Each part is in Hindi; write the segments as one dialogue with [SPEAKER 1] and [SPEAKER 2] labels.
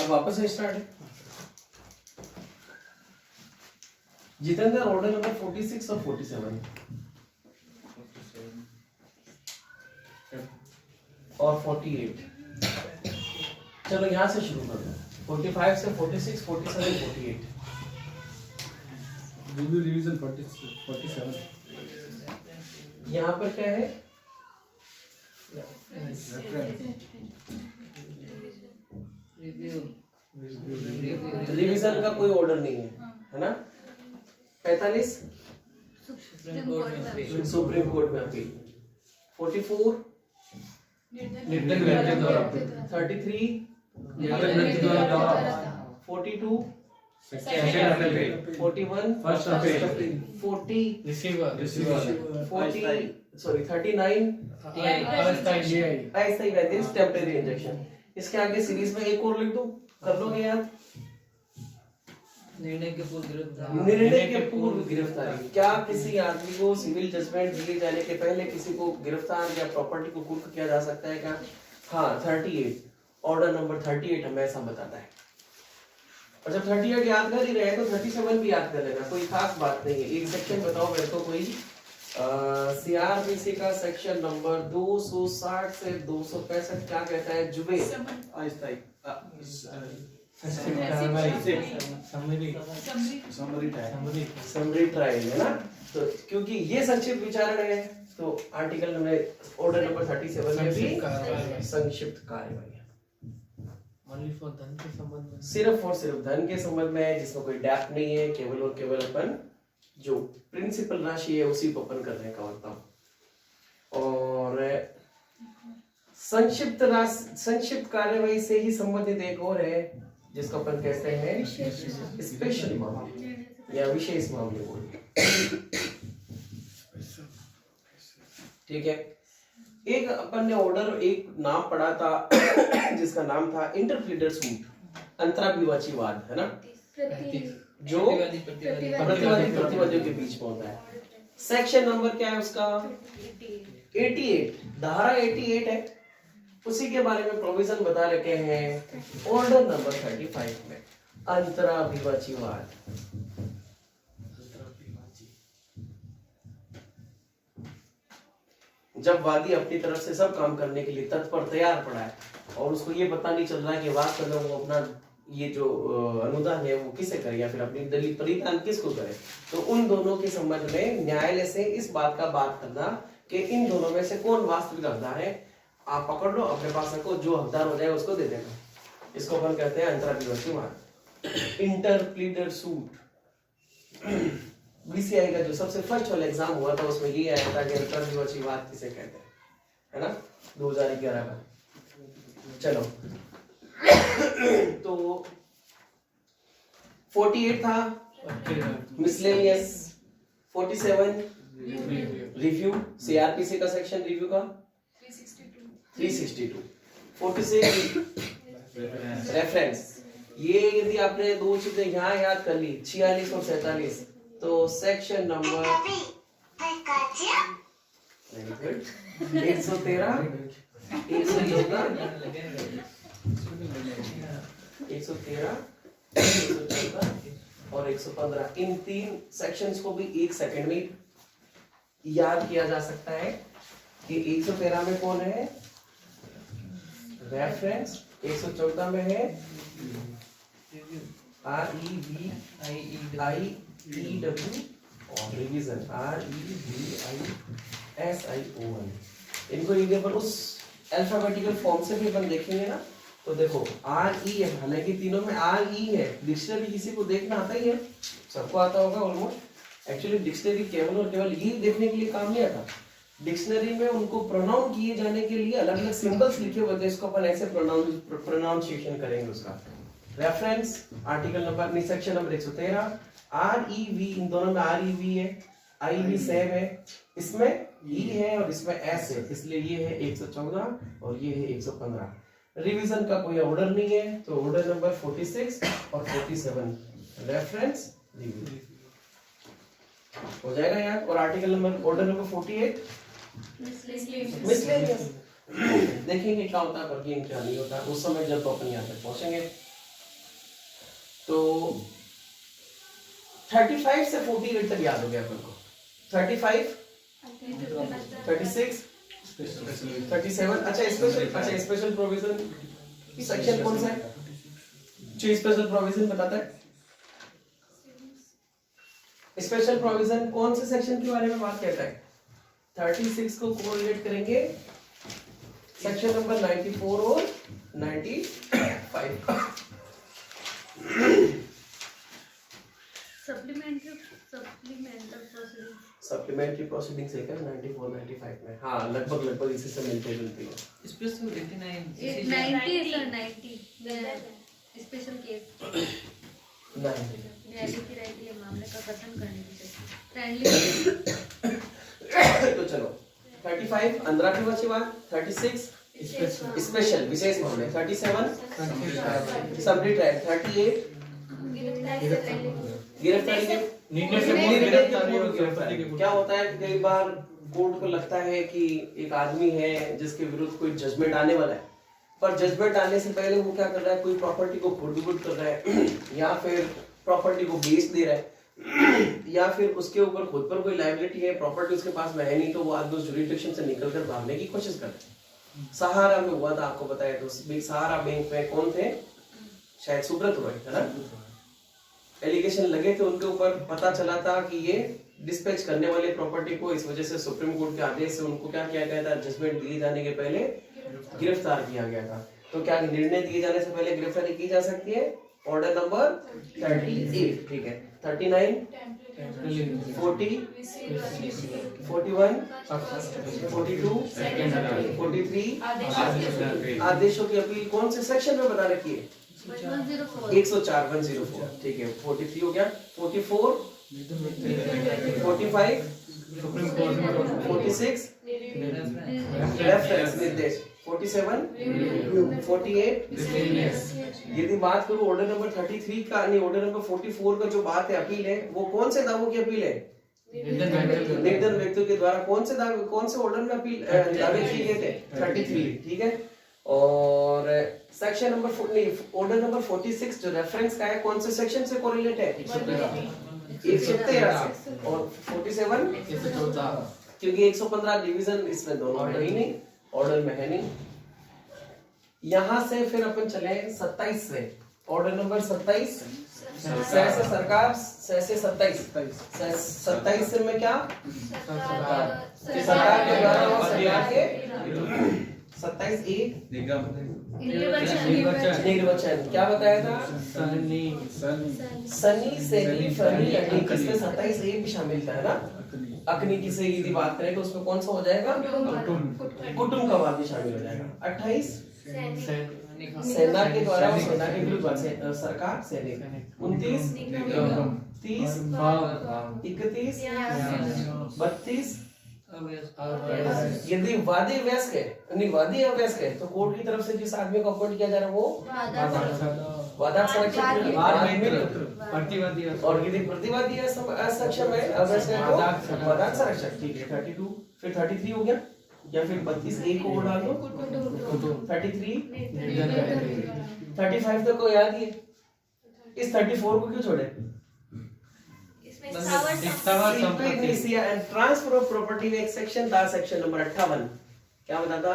[SPEAKER 1] अब वापस से स्टार्ट है। जितेंद्र ऑर्डर नंबर 46 और 47 और 48। चलो यहां से शुरू कर दो। 45 से 46, 47, 48।
[SPEAKER 2] रिवीजन 47।
[SPEAKER 1] यहाँ पर क्या है? रिवीजन का कोई ऑर्डर नहीं है ना? 45 सुप्रीम कोर्ट में अपील। 44
[SPEAKER 2] निर्दलीय व्यक्ति द्वारा अपील।
[SPEAKER 1] 33
[SPEAKER 2] निर्दलीय व्यक्ति द्वारा
[SPEAKER 1] 42
[SPEAKER 2] second appeal.
[SPEAKER 1] 41
[SPEAKER 2] first appeal.
[SPEAKER 1] 40
[SPEAKER 2] receiver
[SPEAKER 1] 40 sorry 39 ऐसा ही रहते हैं टेम्परेरी इंजेक्शन। इसके आगे सीरीज में एक और लिख दो, कर लोगे यार? निर्णय के पूर्व गिरफ्तारी। क्या किसी आदमी को सिविल जजमेंट दिए जाने के पहले किसी को गिरफ्तार या प्रॉपर्टी को कुर्क किया जा सकता है क्या? हाँ, 38 ऑर्डर नंबर 38 हमें ऐसा बताता है। और जब 38 याद कर ही रहे तो 37 भी याद कर लेना, कोई खास बात नहीं है। एक सेक्शन बताओ मेरे को कोई, सीआरपीसी का सेक्शन नंबर 260 से 265 क्या कहता है? जुबे समरी ट्रायल है ना? तो क्योंकि ये संक्षिप्त विचारण है तो आर्टिकल में ऑर्डर नंबर 37 में भी संक्षिप्त कार्यवाही है। सिर्फ और सिर्फ धन के संबंध में है, जिसमें कोई डेप्थ नहीं है, केवल और केवल अपन जो प्रिंसिपल राशि है उसी को अपन करने का होता हूं। और संक्षिप्त कार्यवाही से ही संबंधित एक और है जिसको अपन कहते हैं स्पेशल मामले या विशेष मामले बोलते हैं। ठीक है। एक अपन ने ऑर्डर एक नाम पढ़ा था जिसका नाम था इंटरप्लीडर सूट, अंतराभिवाचीवाद, है ना? जो प्रतिवादियों के बीच में होता है। सेक्शन नंबर क्या है उसका? 88, धारा 88 है, उसी के बारे में प्रोविजन बता रखे हैं ऑर्डर नंबर 35 में। अंतराभिवाचीवाद, जब वादी अपनी तरफ से सब काम करने के लिए तत्पर तैयार पड़ा है और उसको ये पता नहीं चल रहा है कि वाद करना वो अपना ये जो अनुदान है वो किसे करे या फिर अपनी दलील परिधान किसको करे, तो उन दोनों के संबंध में न्यायालय से इस बात का बात करना कि इन दोनों में से कौन वास्तविक हकदार है, आप पकड़ लो, अपने पास रखो, जो हकदार हो जाए उसको दे देना। इसको अपन कहते हैं अंतराभिवाचीवाद, इंटरप्लीडर सूट। बीसीआई का जो सबसे फर्स्ट वाला एग्जाम हुआ था उसमें ये आया था कि अंतराभिवाचीवाद किसे कहते हैं, है ना? 2011 का। चलो तो 48 था मिसलेनियस, 47 रिव्यू, सीआरपीसी का सेक्शन रिव्यू का 362, 46 रेफरेंस। ये यदि आपने दो चीजें यहाँ याद कर ली, 46 और 47, तो सेक्शन नंबर 113, 114, 113 और 115, इन तीन सेक्शंस को भी एक सेकंड में याद किया जा सकता है कि 113 में कौन है? रेफरेंस। 114 में है REVIEW और रिवीजन REVISION। इनको यदि अपन उस अल्फाबेटिकल फॉर्म से भी अपन देखेंगे ना तो देखो RE है, हालांकि तीनों में RE है। डिक्शनरी किसी को देखना आता ही है, सबको आता होगा ऑलमोस्ट। एक्चुअली डिक्शनरी केवल और केवल ये देखने के लिए काम नहीं आता, डिक्शनरी में उनको प्रोनाउन किए जाने के लिए अलग अलग सिंबल्स लिखे हुए थे, इसको अपन ऐसे प्रोनाउंसिएशन करेंगे उसका। Reference article number section number 113, REV, इन दोनों में REV है, IEV सेम है, इसमें E है और इसमें S है, इसलिए ये है 114 और ये है 115। रिवीजन का कोई ऑर्डर नहीं है, तो ऑर्डर नंबर 46 और 47 रेफरेंस रिव्यू हो जाएगा यार। और article number order number 48 miscellaneous. देखेंगे क्या होता है, वर्किंग क्या नहीं होता, उस समय जब अपन यहाँ तक पहुंचेंगे। तो 35 से 48 तक याद हो गया अपन को। 35, 36, 37। अच्छा स्पेशल प्रोविजन सेक्शन कौन सा है जो स्पेशल प्रोविजन बताता है? स्पेशल प्रोविजन कौन से सेक्शन के बारे में बात कहता है? 36 को कोरिलेट करेंगे सेक्शन नंबर 94 और 95। सप्लीमेंट्री प्रोसीडिंग से क्या 94 95 में? हाँ लगभग इसी से मिलते जुलते हैं।
[SPEAKER 2] स्पेशल 89
[SPEAKER 3] 90 सर 90 स्पेशल केस
[SPEAKER 1] नहीं
[SPEAKER 3] न्यायालय की राय के मामले का कथन करने की फ्रेंडली।
[SPEAKER 1] तो चलो 35 अंदर की बची बात। 36 स्पेशल विशेष मामले। 37 सबडी ट्रायल। 38 गिरफ्तारी के गिरफ्तारी। क्या होता है कई बार कोर्ट को लगता है कि एक आदमी है जिसके विरुद्ध कोई जजमेंट आने वाला है, पर जजमेंट आने से पहले वो क्या कर रहा है, कोई प्रॉपर्टी को खुर्द-बुर्द कर रहा है या फिर प्रॉपर्टी को बेच दे रहा है या फिर उसके ऊपर खुद पर कोई लायबिलिटी है, प्रॉपर्टी उसके पास में है नहीं, तो वो आदमी उस जुरिडिक्शन से निकलकर भागने की कोशिश करता है। सहारा में हुआ था, आपको बताया, तो सहारा बैंक में कौन थे? शायद सुब्रत रॉय है ना। एलिगेशन लगे थे उनके ऊपर, पता चला था कि ये डिस्पैच करने वाले प्रॉपर्टी को, इस वजह से सुप्रीम कोर्ट के आदेश से उनको क्या किया गया था, जजमेंट दिए जाने के पहले गिरफ्तार किया गया था। तो क्या निर्णय दिए जाने से पहले गिरफ्तारी की जा सकती है? ऑर्डर नंबर 38, ठीक है। 39, 40, 41, 42, 43 आदेशों की अपील कौन से सेक्शन में बता रखी है? 104, 104, ठीक है। 43 हो गया। 44, 45, 46 रेफरेंस निर्देश। 47, 48। यदि बात करूं ऑर्डर नंबर 33 का, नहीं ऑर्डर नंबर 44 का जो बात है, अपील है, वो कौन से दावों की अपील है? निर्धन व्यक्तियों के द्वारा कौन से दावे, कौन से ऑर्डर में अपील दावे किए गए थे? 33, ठीक है। और सेक्शन नंबर ऑर्डर नंबर 46 जो रेफरेंस का है, कौन से सेक्शन से कोरिलेट है? 113 से। और 47 क्योंकि 115 डिवीजन इसमें दोनों में ही नहीं, ऑर्डर में है नहीं। यहां से फिर अपन चले 27 से, ऑर्डर नंबर 27 से सरकार से 27 से में क्या सरकार के द्वारा और सरकार के 27A निर्वचन क्या बताया था? सनी सेनी फनी अग्नि, किसमें 27A भी शामिल था, है ना। अग्नि की से यदि बात करें तो उसमें कौन सा हो जाएगा? कुटुंब का वाद भी शामिल हो जाएगा। 28 सेना के द्वारा और सेना के विरुद्ध सरकार सैनिक। 29 30 31 32 यदि वादी अवयस्क है, नहीं वादी अवयस्क है, तो कोर्ट की तरफ से जिस आदमी को अपॉइंट किया जा रहा है वो वादा संरक्षक प्रतिवादी, और यदि प्रतिवादी असक्षम है, अवयस्क है तो वादा संरक्षक, ठीक है। 32 फिर 33 हो गया, या फिर 32A को डाल दो। 33 35 तक को याद ही है, इस 34 को क्यों छोड़े? ट्रांसफर ऑफ प्रॉपर्टी में एक सेक्शन था, सेक्शन नंबर 58, क्या बताता?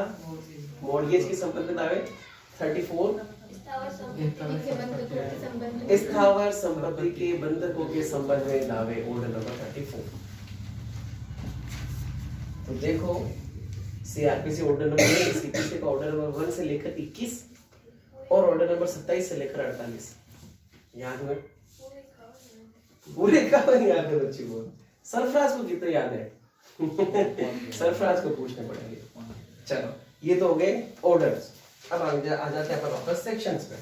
[SPEAKER 1] मॉर्गेज की संपत्ति दावे। 34 स्थावर संपत्ति के बंधकों के संबंध में दावे, ऑर्डर नंबर 34। तो देखो सीआरपीसी ऑर्डर नंबर सीपीसी का ऑर्डर नंबर 1 से लेकर 21 और ऑर्डर नंबर 27 से लेकर 48 याद हुए? पूरे का याद है बच्चे को। सरफराज को कितना याद है? सरफराज को पूछने पड़ेंगे। चलो ये तो हो गए ऑर्डर्स। अब आ जाते हैं अपन वापस सेक्शंस पे।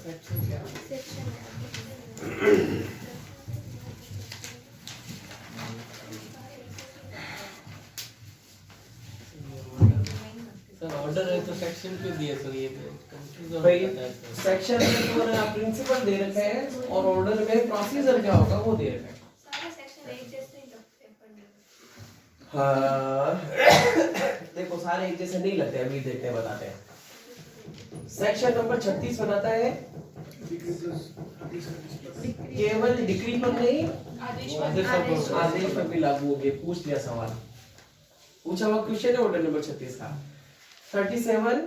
[SPEAKER 2] ऑर्डर है तो सेक्शन क्यों दिए? तो ये कंफ्यूजन
[SPEAKER 1] भाई सेक्शन में तो ना प्रिंसिपल दे रखा है और ऑर्डर में प्रोसीजर क्या होगा वो दे रखा है।
[SPEAKER 3] सारे सेक्शन एक जैसे ही लगते हैं।
[SPEAKER 1] हाँ देखो सारे एक जैसे नहीं लगते, अभी देखते हैं बताते हैं। सेक्शन नंबर 36 बताता है केवल डिक्री पर नहीं आदेश पर भी लागू हो गए। पूछ लिया सवाल, पूछा हुआ क्वेश्चन है ऑर्डर नंबर 36 का। 37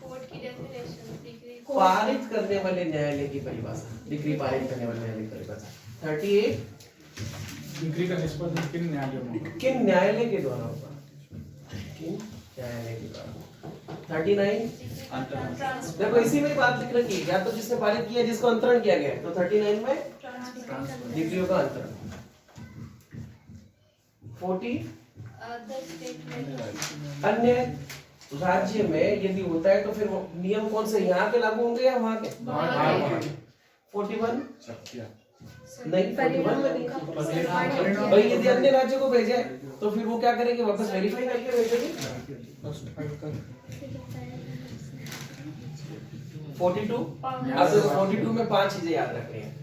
[SPEAKER 3] कोर्ट की डेफिनेशन डिग्री
[SPEAKER 1] पारित करने वाले न्यायालय की परिभाषा, डिग्री पारित करने वाले न्यायालय की परिभाषा। 38
[SPEAKER 4] डिग्री का निष्पादन किन न्यायालयों में होगा?
[SPEAKER 1] किन न्यायालय के द्वारा होगा, किन न्यायालय के द्वारा। 39 देखो इसी में बात लिख रखी है, या तो जिसने पारित किया जिसको अंतरण किया गया है, तो 39 में डिग्रियों का अंतरण। 40
[SPEAKER 3] अदर स्टेटमेंट
[SPEAKER 1] अन्य राज्य में यदि होता है तो फिर वो नियम कौन से यहाँ के लागू होंगे या वहाँ के। 41 नहीं 41 में नहीं भाई, यदि अन्य राज्य को भेजे तो फिर वो क्या करेंगे, वापस वेरीफाई करके भेजेंगे। 42 अब देखो 42 में 5 चीजें याद रखनी है।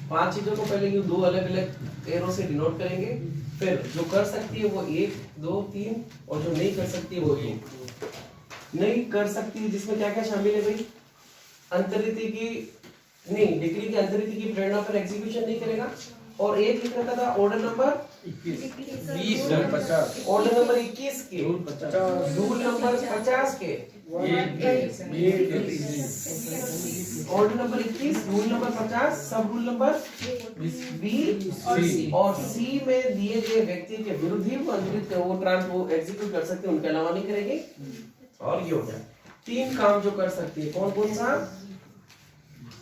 [SPEAKER 1] 5 चीजों को पहले यूं 2 अलग अलग एरो से डिनोट करेंगे, फिर जो कर सकती है वो 1 2 3 और जो नहीं कर सकती है वो 1 नहीं कर सकती है, जिसमें क्या क्या शामिल है भाई, अंतर्रीति की नहीं, डिग्री की अंतर्रीति की प्रेरणा पर एग्जीक्यूशन नहीं करेगा। और एक लिख रखा था ऑर्डर नंबर
[SPEAKER 4] 20 50
[SPEAKER 1] ऑर्डर नंबर 21 के रूल नंबर 50 के ऑर्डर नंबर 21 रूल नंबर 50 सब रूल नंबर बी और सी में दिए गए व्यक्ति के विरुद्ध ही वो अंतरित वो एग्जीक्यूट कर सकते हैं, उनके अलावा नहीं करेंगे। और ये हो गया 3 काम जो कर सकती है, कौन कौन सा,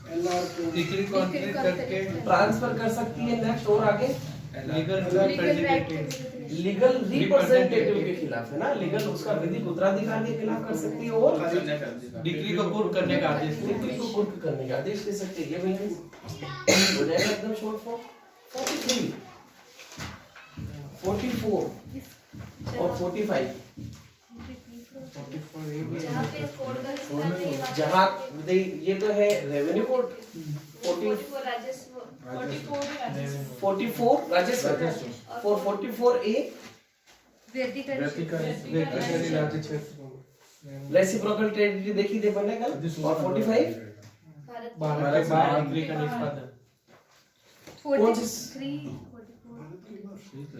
[SPEAKER 2] डिग्री को अंतरित करके
[SPEAKER 1] ट्रांसफर कर सकती है, नेक्स्ट और आगे
[SPEAKER 2] लीगल रिप्रेजेंटेटिव
[SPEAKER 1] लीगल रिप्रेजेंटेटिव के खिलाफ है ना, लीगल उसका विधिक उत्तराधिकार के खिलाफ कर सकती है, और
[SPEAKER 2] डिग्री को कुर्क करने का आदेश
[SPEAKER 1] डिग्री को कुर्क करने का आदेश दे सकते हैं। ये भाई हो जाएगा एकदम शॉर्ट फॉर्म। 43 44 और 45
[SPEAKER 3] जहाँ पे कोड का हिस्सा नहीं है,
[SPEAKER 1] जहाँ ये तो है रेवेन्यू कोड।
[SPEAKER 3] 44 राजस्व
[SPEAKER 1] 44 राजस्व और 44 ए
[SPEAKER 4] व्यक्तिगत राज्य क्षेत्र
[SPEAKER 1] रेसिप्रोकल टेरिटरी देखी थे पहले कल। और 45
[SPEAKER 3] भारत
[SPEAKER 4] भारत के
[SPEAKER 2] डिग्री का निष्पादन।
[SPEAKER 3] 43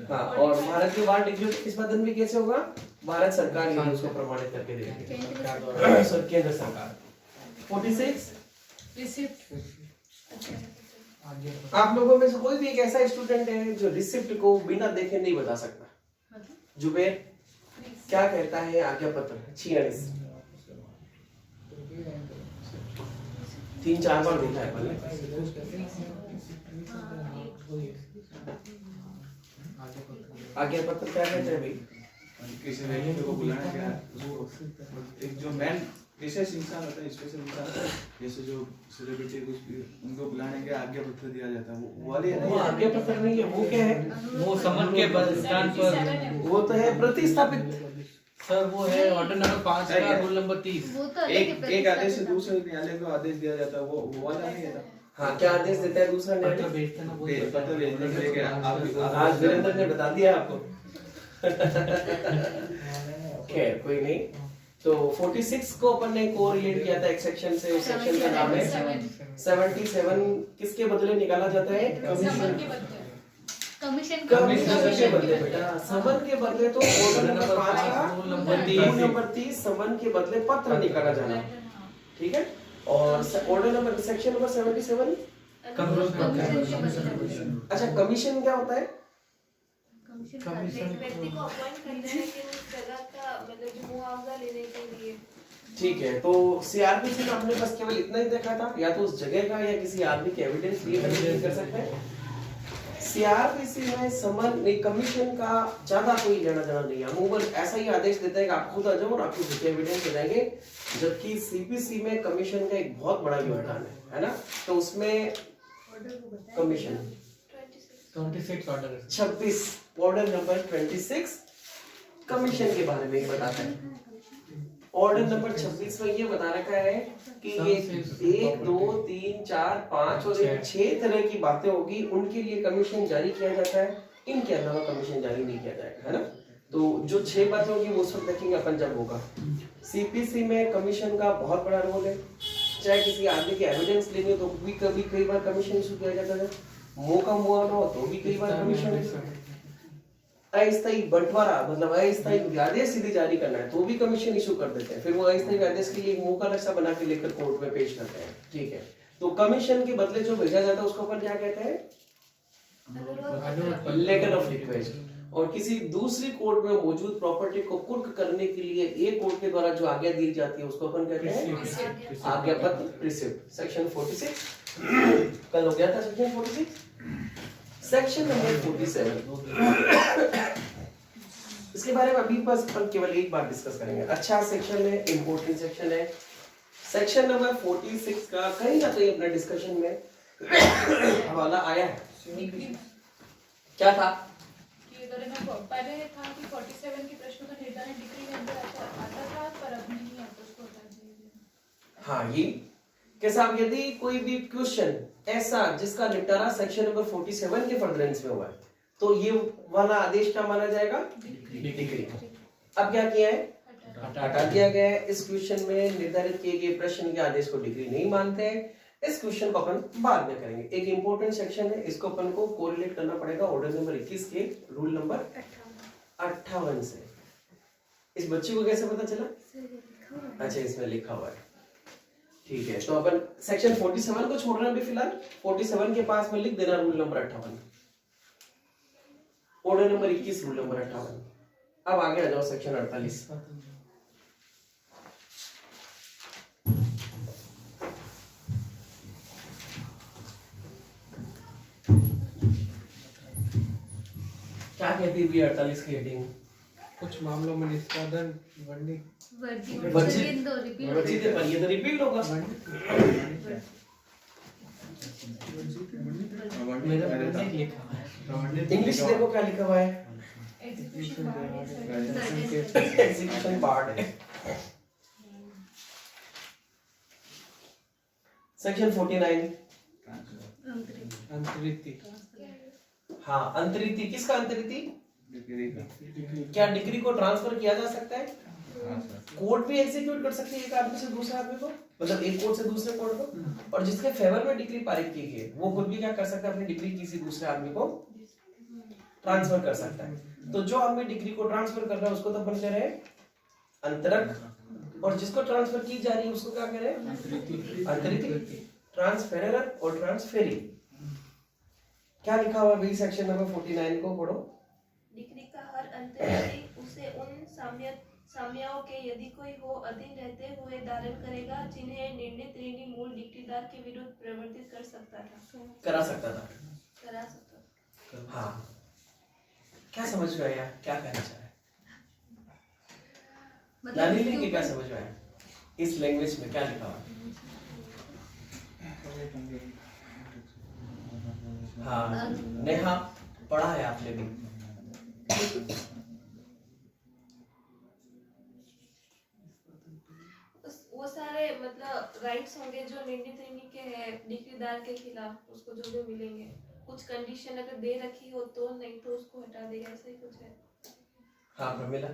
[SPEAKER 1] हाँ, और भारत के बाहर डिग्री का निष्पादन भी कैसे होगा, भारत सरकार ही उसको प्रमाणित करके देगी, सर केंद्र सरकार। 46 आप लोगों में से कोई भी एक ऐसा स्टूडेंट है जो रिसिप्ट को बिना देखे नहीं बता सकता। जुबेर क्या कहता है आज्ञा पत्र 46 3-4 बार देखा है पहले। आज्ञा पत्र क्या कहते हैं भाई,
[SPEAKER 5] किसी व्यक्ति को बुलाना क्या उसको एक जो मैन विशेष इंसान होता है, स्पेशल इंसान, जैसे जो सेलिब्रिटी कुछ भी उनको बुलाने के आज्ञा पत्र दिया जाता है, वो वाले
[SPEAKER 1] वो आज्ञा पत्र नहीं है, वो क्या है,
[SPEAKER 2] वो समन के स्थान पर
[SPEAKER 1] वो तो है प्रतिस्थापित।
[SPEAKER 2] सर वो है ऑर्डर नंबर 5 का रूल नंबर 30।
[SPEAKER 3] वो तो
[SPEAKER 5] एक आदेश से दूसरे न्यायालय को आदेश दिया जाता है, वो वाला नहीं है।
[SPEAKER 1] हाँ, क्या आदेश देता है दूसरा
[SPEAKER 2] पत्र
[SPEAKER 1] न्यायालय,
[SPEAKER 2] भेजते ना वो
[SPEAKER 5] पत्र भेजने के लिए
[SPEAKER 1] आज वीरेंद्र ने बता दिया आपको। खैर कोई नहीं। तो 46 को अपन ने कोरिलेट किया था एक सेक्शन से, उस सेक्शन का नाम है 77। किसके बदले निकाला जाता है,
[SPEAKER 3] कमीशन
[SPEAKER 1] कमीशन के बदले बेटा, समन के बदले तो ऑर्डर नंबर 5 का रूल नंबर 30 समन के बदले पत्र निकाला जाना, ठीक है। और ऑर्डर नंबर सेक्शन नंबर 77 अच्छा, कमीशन क्या होता है,
[SPEAKER 3] कमीशन व्यक्ति को अपॉइंट करते हैं कि उस जगह का मतलब जो मुआवजा लेने के लिए।
[SPEAKER 1] ठीक है। तो सीआरपीसी में हमने बस केवल इतना ही देखा था, या तो उस जगह का या किसी आदमी के एविडेंस लिए कर सकते हैं। सीआरपीसी में समन नहीं, कमीशन का ज्यादा कोई लेना देना नहीं है, अमूमन ऐसा ही आदेश देता है कि आप खुद आ जाओ और आपको झूठे एविडेंस हो जाएंगे। जबकि सीपीसी में कमीशन का एक बहुत बड़ा योगदान है ना, तो उसमें कमीशन
[SPEAKER 2] 26 ऑर्डर है।
[SPEAKER 1] 26 ऑर्डर नंबर 26 कमीशन के बारे में बताता है। ऑर्डर नंबर 26 में ये बता रखा है कि ये 1 2 3 4 5 और 6 तरह की बातें होगी, उनके लिए कमीशन जारी किया जाता है, इनके अलावा कमीशन जारी नहीं किया जाएगा, है ना। तो जो 6 बातें होगी वो उस वक्त देखेंगे अपन जब होगा। सीपीसी में कमीशन का बहुत बड़ा रोल है, चाहे किसी आदमी की एविडेंस लेनी हो तो भी कभी कई बार कमीशन इशू किया जाता है, मौका मुआ ना हो तो भी कई बार कमीशन, अस्थायी बंटवारा मतलब अस्थायी आदेश सीधे जारी करना है तो भी कमीशन इशू कर देते हैं, फिर वो अस्थायी आदेश के लिए एक मौका नक्शा बना के लेकर कोर्ट में पेश करते हैं। ठीक है, तो कमीशन के बदले जो भेजा जाता है उसको अपन क्या कहते हैं, लेटर ऑफ रिक्वेस्ट। और किसी दूसरी कोर्ट में मौजूद प्रॉपर्टी को कुर्क करने के लिए एक कोर्ट के द्वारा जो आज्ञा दी जाती है उसको अपन कहते हैं आज्ञा पत्र, प्रिसिप्ट। सेक्शन 46 कल हो गया था। सेक्शन 46 सेक्शन नंबर 47 इसके बारे में अभी बस अपन केवल एक बार डिस्कस करेंगे। अच्छा सेक्शन है, इंपॉर्टेंट सेक्शन है। सेक्शन नंबर 46 का कहीं ना कहीं अपने डिस्कशन में हवाला आया है। क्या था?
[SPEAKER 3] पहले था कि 47 के प्रश्न का निर्धारण डिग्री के अंदर आता था, पर अब नहीं आता, उसको हटा दिया।
[SPEAKER 1] हाँ, ये कि साहब यदि कोई भी क्वेश्चन ऐसा जिसका निपटारा सेक्शन नंबर 47 के फर्दरेंस में हुआ है तो ये वाला आदेश क्या माना जाएगा? डिग्री। अब क्या किया है? हटा दिया गया है। इस क्वेश्चन में निर्धारित किए गए प्रश्न के आदेश को डिग्री नहीं मानते हैं। इस क्वेश्चन को अपन बाद में करेंगे। एक इंपॉर्टेंट सेक्शन है, इसको अपन को कोरिलेट करना पड़ेगा ऑर्डर नंबर 21 के रूल नंबर 58 से। इस बच्चे को कैसे पता चला? अच्छा, इसमें लिखा हुआ है। ठीक है, तो अपन सेक्शन 47 को छोड़ रहे हैं अभी फिलहाल। 47 के पास में लिख देना rule number 58, order number 21 rule number 58। अब आगे आ जाओ सेक्शन 48। क्या कहती है 48 की हेडिंग?
[SPEAKER 4] कुछ मामलों में निष्पादन
[SPEAKER 1] वर्जित है, पर ये तो रिपीट होगा। इंग्लिश देखो क्या लिखा हुआ है, एग्जीक्यूशन पार्ट है। सेक्शन 49
[SPEAKER 4] अंतरिति।
[SPEAKER 1] हाँ, अंतरिति। किसका अंतरिति?
[SPEAKER 5] डिग्री का।
[SPEAKER 1] क्या डिग्री को ट्रांसफर किया जा सकता है?
[SPEAKER 5] हाँ सर।
[SPEAKER 1] कोर्ट भी एग्जीक्यूट कर सकती है एक आदमी से दूसरे आदमी को, मतलब एक कोर्ट से दूसरे कोर्ट को। और जिसके फेवर में डिग्री पारित की गई वो खुद भी क्या कर सकता है? अपनी डिग्री किसी दूसरे आदमी को ट्रांसफर कर सकता है। तो जो आदमी डिग्री को ट्रांसफर कर रहा है उसको तो अपन कह रहे हैं अंतरक, और जिसको ट्रांसफर की जा रही है उसको क्या कह रहे हैं? अंतरिति। ट्रांसफेरर और ट्रांसफेरी। क्या लिखा हुआ है सेक्शन नंबर 49 को पढ़ो।
[SPEAKER 6] डिग्री का हर अंतरिति उसे उन साम्याओं के यदि कोई हो अधीन रहते हुए धारण करेगा जिन्हें निर्णीत ऋणी मूल डिग्रीदार के विरुद्ध प्रवर्तित कर सकता था,
[SPEAKER 1] करा सकता था।
[SPEAKER 6] करा सकता था।
[SPEAKER 1] हाँ, क्या समझ में आया? क्या कहना चाह रहे हैं? क्या समझ में आया? इस लैंग्वेज में क्या लिखा हुआ है? हाँ, नेहा पढ़ा है आपने भी।
[SPEAKER 6] वो सारे मतलब राइट्स होंगे जो निर्णीत ऋणी के हैं डिग्रीदार के खिलाफ, उसको जो भी मिलेंगे। कुछ कंडीशन अगर दे रखी हो तो, नहीं तो उसको हटा देगा, ऐसा ही कुछ है।
[SPEAKER 1] हाँ प्रमिला,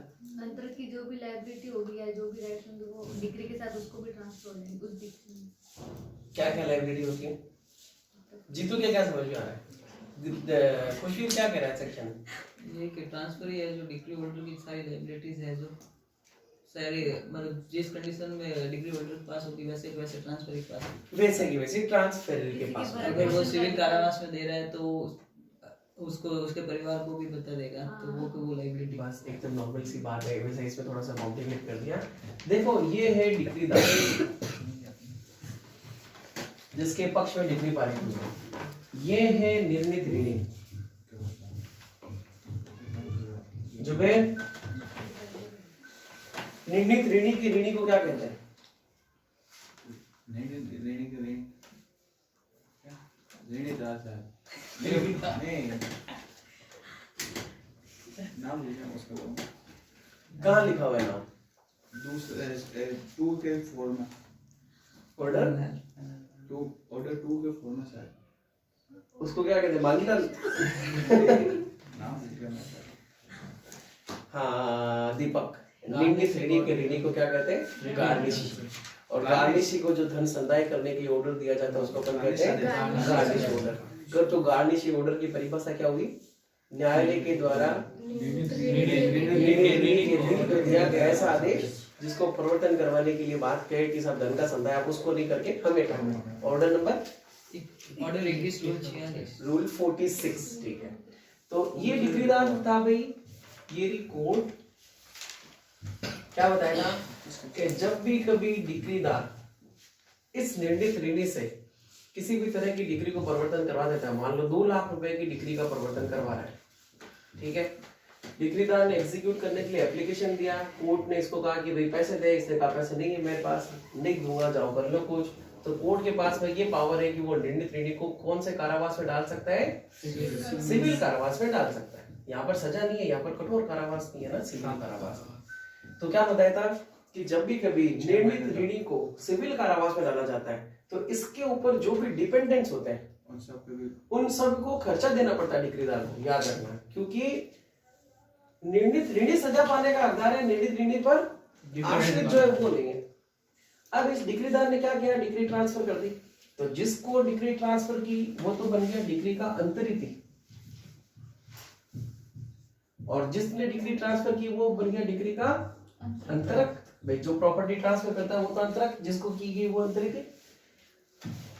[SPEAKER 3] अंतर की जो भी लायबिलिटी होगी या जो भी राइट्स होंगे वो डिग्री के साथ उसको भी ट्रांसफर हो जाएंगे उस डिग्री में।
[SPEAKER 1] क्या क्या लाइब्रेरी होती है? जीतू क्या समझ में आ रहा है? खुशी क्या कह रहा है सेक्शन?
[SPEAKER 2] ये कि ट्रांसफर ही है जो डिग्री होल्डर की सारी लायबिलिटीज है, जो सारी मतलब जिस कंडीशन में डिग्री होल्डर पास होगी वैसे ट्रांसफर ही पास,
[SPEAKER 1] वैसे की वैसे ट्रांसफर के पास।
[SPEAKER 2] अगर वो सिविल कारावास में दे रहा है तो उसको उसके परिवार को भी बता देगा, तो वो लायबिलिटी।
[SPEAKER 1] बस एकदम नॉर्मल सी बात है, वैसे इसमें थोड़ा सा कॉम्प्लिकेट कर दिया। देखो ये है डिग्रीदार जिसके पक्ष में डिग्री पारित हुई है, ये है निर्णीत ऋणी। जुबेर, निर्णीत ऋणी की ऋणी को क्या कहते हैं?
[SPEAKER 5] नाम लिखा उसका तो
[SPEAKER 1] कहाँ लिखा हुआ है नाम?
[SPEAKER 5] दूसरे 2 के 4 में
[SPEAKER 1] ऑर्डर
[SPEAKER 5] 2 के 4 में शायद
[SPEAKER 1] उसको क्या कहते हैं? मांगीलाल।
[SPEAKER 5] नाम लिखा है सर।
[SPEAKER 1] हाँ दीपक, निर्णीत ऋणी के ऋणी को क्या कहते हैं? गार्निश। और गार्निशी को जो धन संदाय करने के लिए ऑर्डर दिया जाता है उसको अपन कहते हैं गार्निश ऑर्डर। तो गार्निशी ऑर्डर की परिभाषा क्या हुई? न्यायालय के द्वारा दिया गया ऐसा आदेश जिसको प्रवर्तन करवाने के लिए बात कहे कि सब धन का संदाय आप उसको नहीं करके हमें करना है। ऑर्डर नंबर
[SPEAKER 2] ऑर्डर 21
[SPEAKER 1] रूल 46, ठीक है। तो ये डिक्रीदार था भाई, ये कोर्ट क्या बताएगा कि जब भी कभी डिक्रीदार इस निर्णित ऋणी से किसी भी तरह की डिग्री को परिवर्तन करवा देता है, मान लो 2 लाख रुपए की डिग्री का परिवर्तन करवा रहा है, ठीक है। डिक्रीदार ने एग्जीक्यूट करने के लिए एप्लीकेशन दिया, कोर्ट ने इसको कहा कि भाई पैसे दे, इसने कहा पैसे नहीं है मेरे पास, नहीं दूंगा, जाओ कर लो कुछ। तो कोर्ट के पास में ये पावर है कि वो निर्णित ऋणी को कौन से कारावास में डाल सकता है? सिविल कारावास में डाल सकता है। यहाँ पर सजा नहीं है, यहाँ पर कठोर कारावास नहीं है ना, सिविल कारावास। तो क्या बताया था कि जब भी कभी निर्णित ऋणी को सिविल कारावास में डाला जाता है तो इसके ऊपर जो भी डिपेंडेंट्स होते हैं उन सबको खर्चा देना पड़ता है डिक्रीदार को, याद रखना। क्योंकि निर्णित ऋणी सजा पाने का हकदार है, निर्णित ऋणी पर आश्रित जो है वो नहीं है। अब इस डिक्रीदार ने क्या किया? डिक्री ट्रांसफर कर दी। तो जिसको डिक्री ट्रांसफर की वो तो बन गया डिक्री का अंतरिति, और जिसने डिक्री ट्रांसफर की वो बन गया डिक्री का अंतरक। भाई जो प्रॉपर्टी ट्रांसफर करता है वो तो अंतरक, जिसको की गई वो अंतरिति।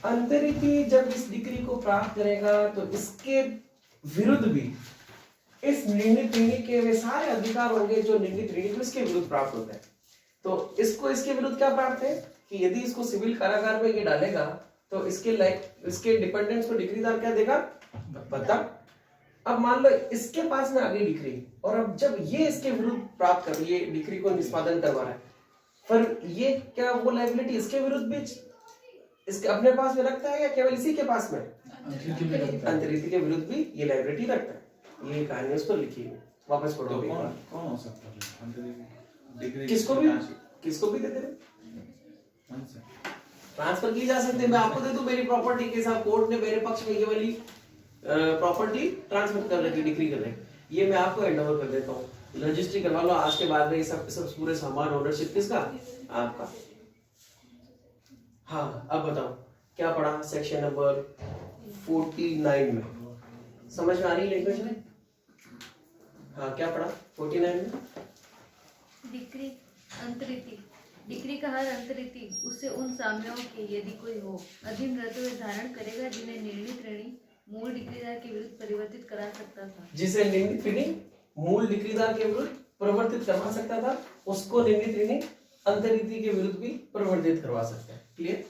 [SPEAKER 1] अंतरिति जब इस डिक्री को प्राप्त करेगा तो इसके विरुद्ध भी इस निर्णित ऋणी के वे सारे अधिकार होंगे जो निर्णित ऋणी को इसके विरुद्ध प्राप्त होते हैं। तो इसको इसके विरुद्ध क्या प्राप्त है कि यदि इसको सिविल कारागार में ये डालेगा तो इसके डिपेंडेंट्स को डिक्रीदार क्या देगा? भत्ता। अब मान लो इसके पास में आ गई डिक्री, और अब जब ये इसके विरुद्ध प्राप्त कर ये डिक्री को निष्पादन करवा रहा है, पर ये क्या वो लायबिलिटी इसके विरुद्ध भी इसके अपने पास में रखता है या केवल इसी के पास में? अंतरिति के विरुद्ध भी ये लायबिलिटी रखता है। ये कहानी उस पर लिखी है, वापस पढ़ो।
[SPEAKER 5] कौन हो सकता है?
[SPEAKER 1] किसको भी देते हैं, ट्रांसफर की जा सकती है। मैं आपको दे दूं मेरी प्रॉपर्टी के साथ, कोर्ट ने मेरे पक्ष में ये वाली प्रॉपर्टी ट्रांसफर कर रखी, डिक्री कर रखी, ये मैं आपको हैंडओवर कर देता हूँ, रजिस्ट्री करवा लो। आज के बाद में ये सब पूरे सामान ओनरशिप किसका? आपका। हाँ, अब बताओ क्या पढ़ा सेक्शन नंबर 49 में? समझ में आ रही लैंग्वेज में? हाँ, क्या पढ़ा 49 में?
[SPEAKER 7] डिक्री अंतरिति। डिक्री का हर अंतरिति उससे उन साम्यों के यदि कोई हो अधीन रहते हुए धारण करेगा जिन्हें निर्णित ऋणी मूल डिक्रीदार के विरुद्ध परिवर्तित करा सकता था।
[SPEAKER 1] जिसे निर्णित ऋणी मूल डिक्रीदार के विरुद्ध परिवर्तित करवा सकता था, उसको निर्णित ऋणी अंतरिति के विरुद्ध भी परिवर्तित करवा सकता है। क्लियर?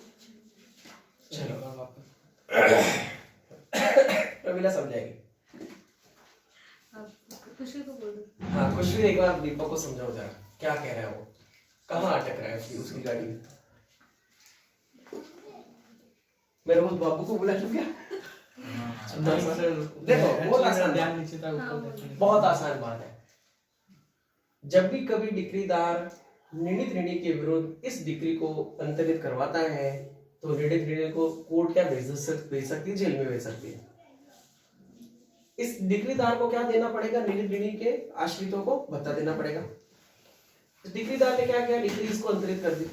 [SPEAKER 1] चलो प्रमिला समझाएगी।
[SPEAKER 7] खुशी को बोल दो।
[SPEAKER 1] हाँ, खुशी एक बार दीपक को समझाओ जरा, क्या कह रहा है वो, कहाँ अटक रहा है उसकी गाड़ी में। मेरे उस बाबू को बुला क्या? देखो बहुत आसान, बहुत आसान बात है। जब भी कभी डिक्रीदार निर्णित ऋणी के विरुद्ध इस डिक्री को अंतरित करवाता है तो निर्णित ऋणी को कोर्ट क्या भेज सकती है? जेल में भेज सकती है। इस डिक्रीदार को क्या देना पड़ेगा? निर्णित ऋणी के आश्रितों को भत्ता देना पड़ेगा। डिक्रीदार ने क्या किया? डिक्री इसको अंतरित कर दी।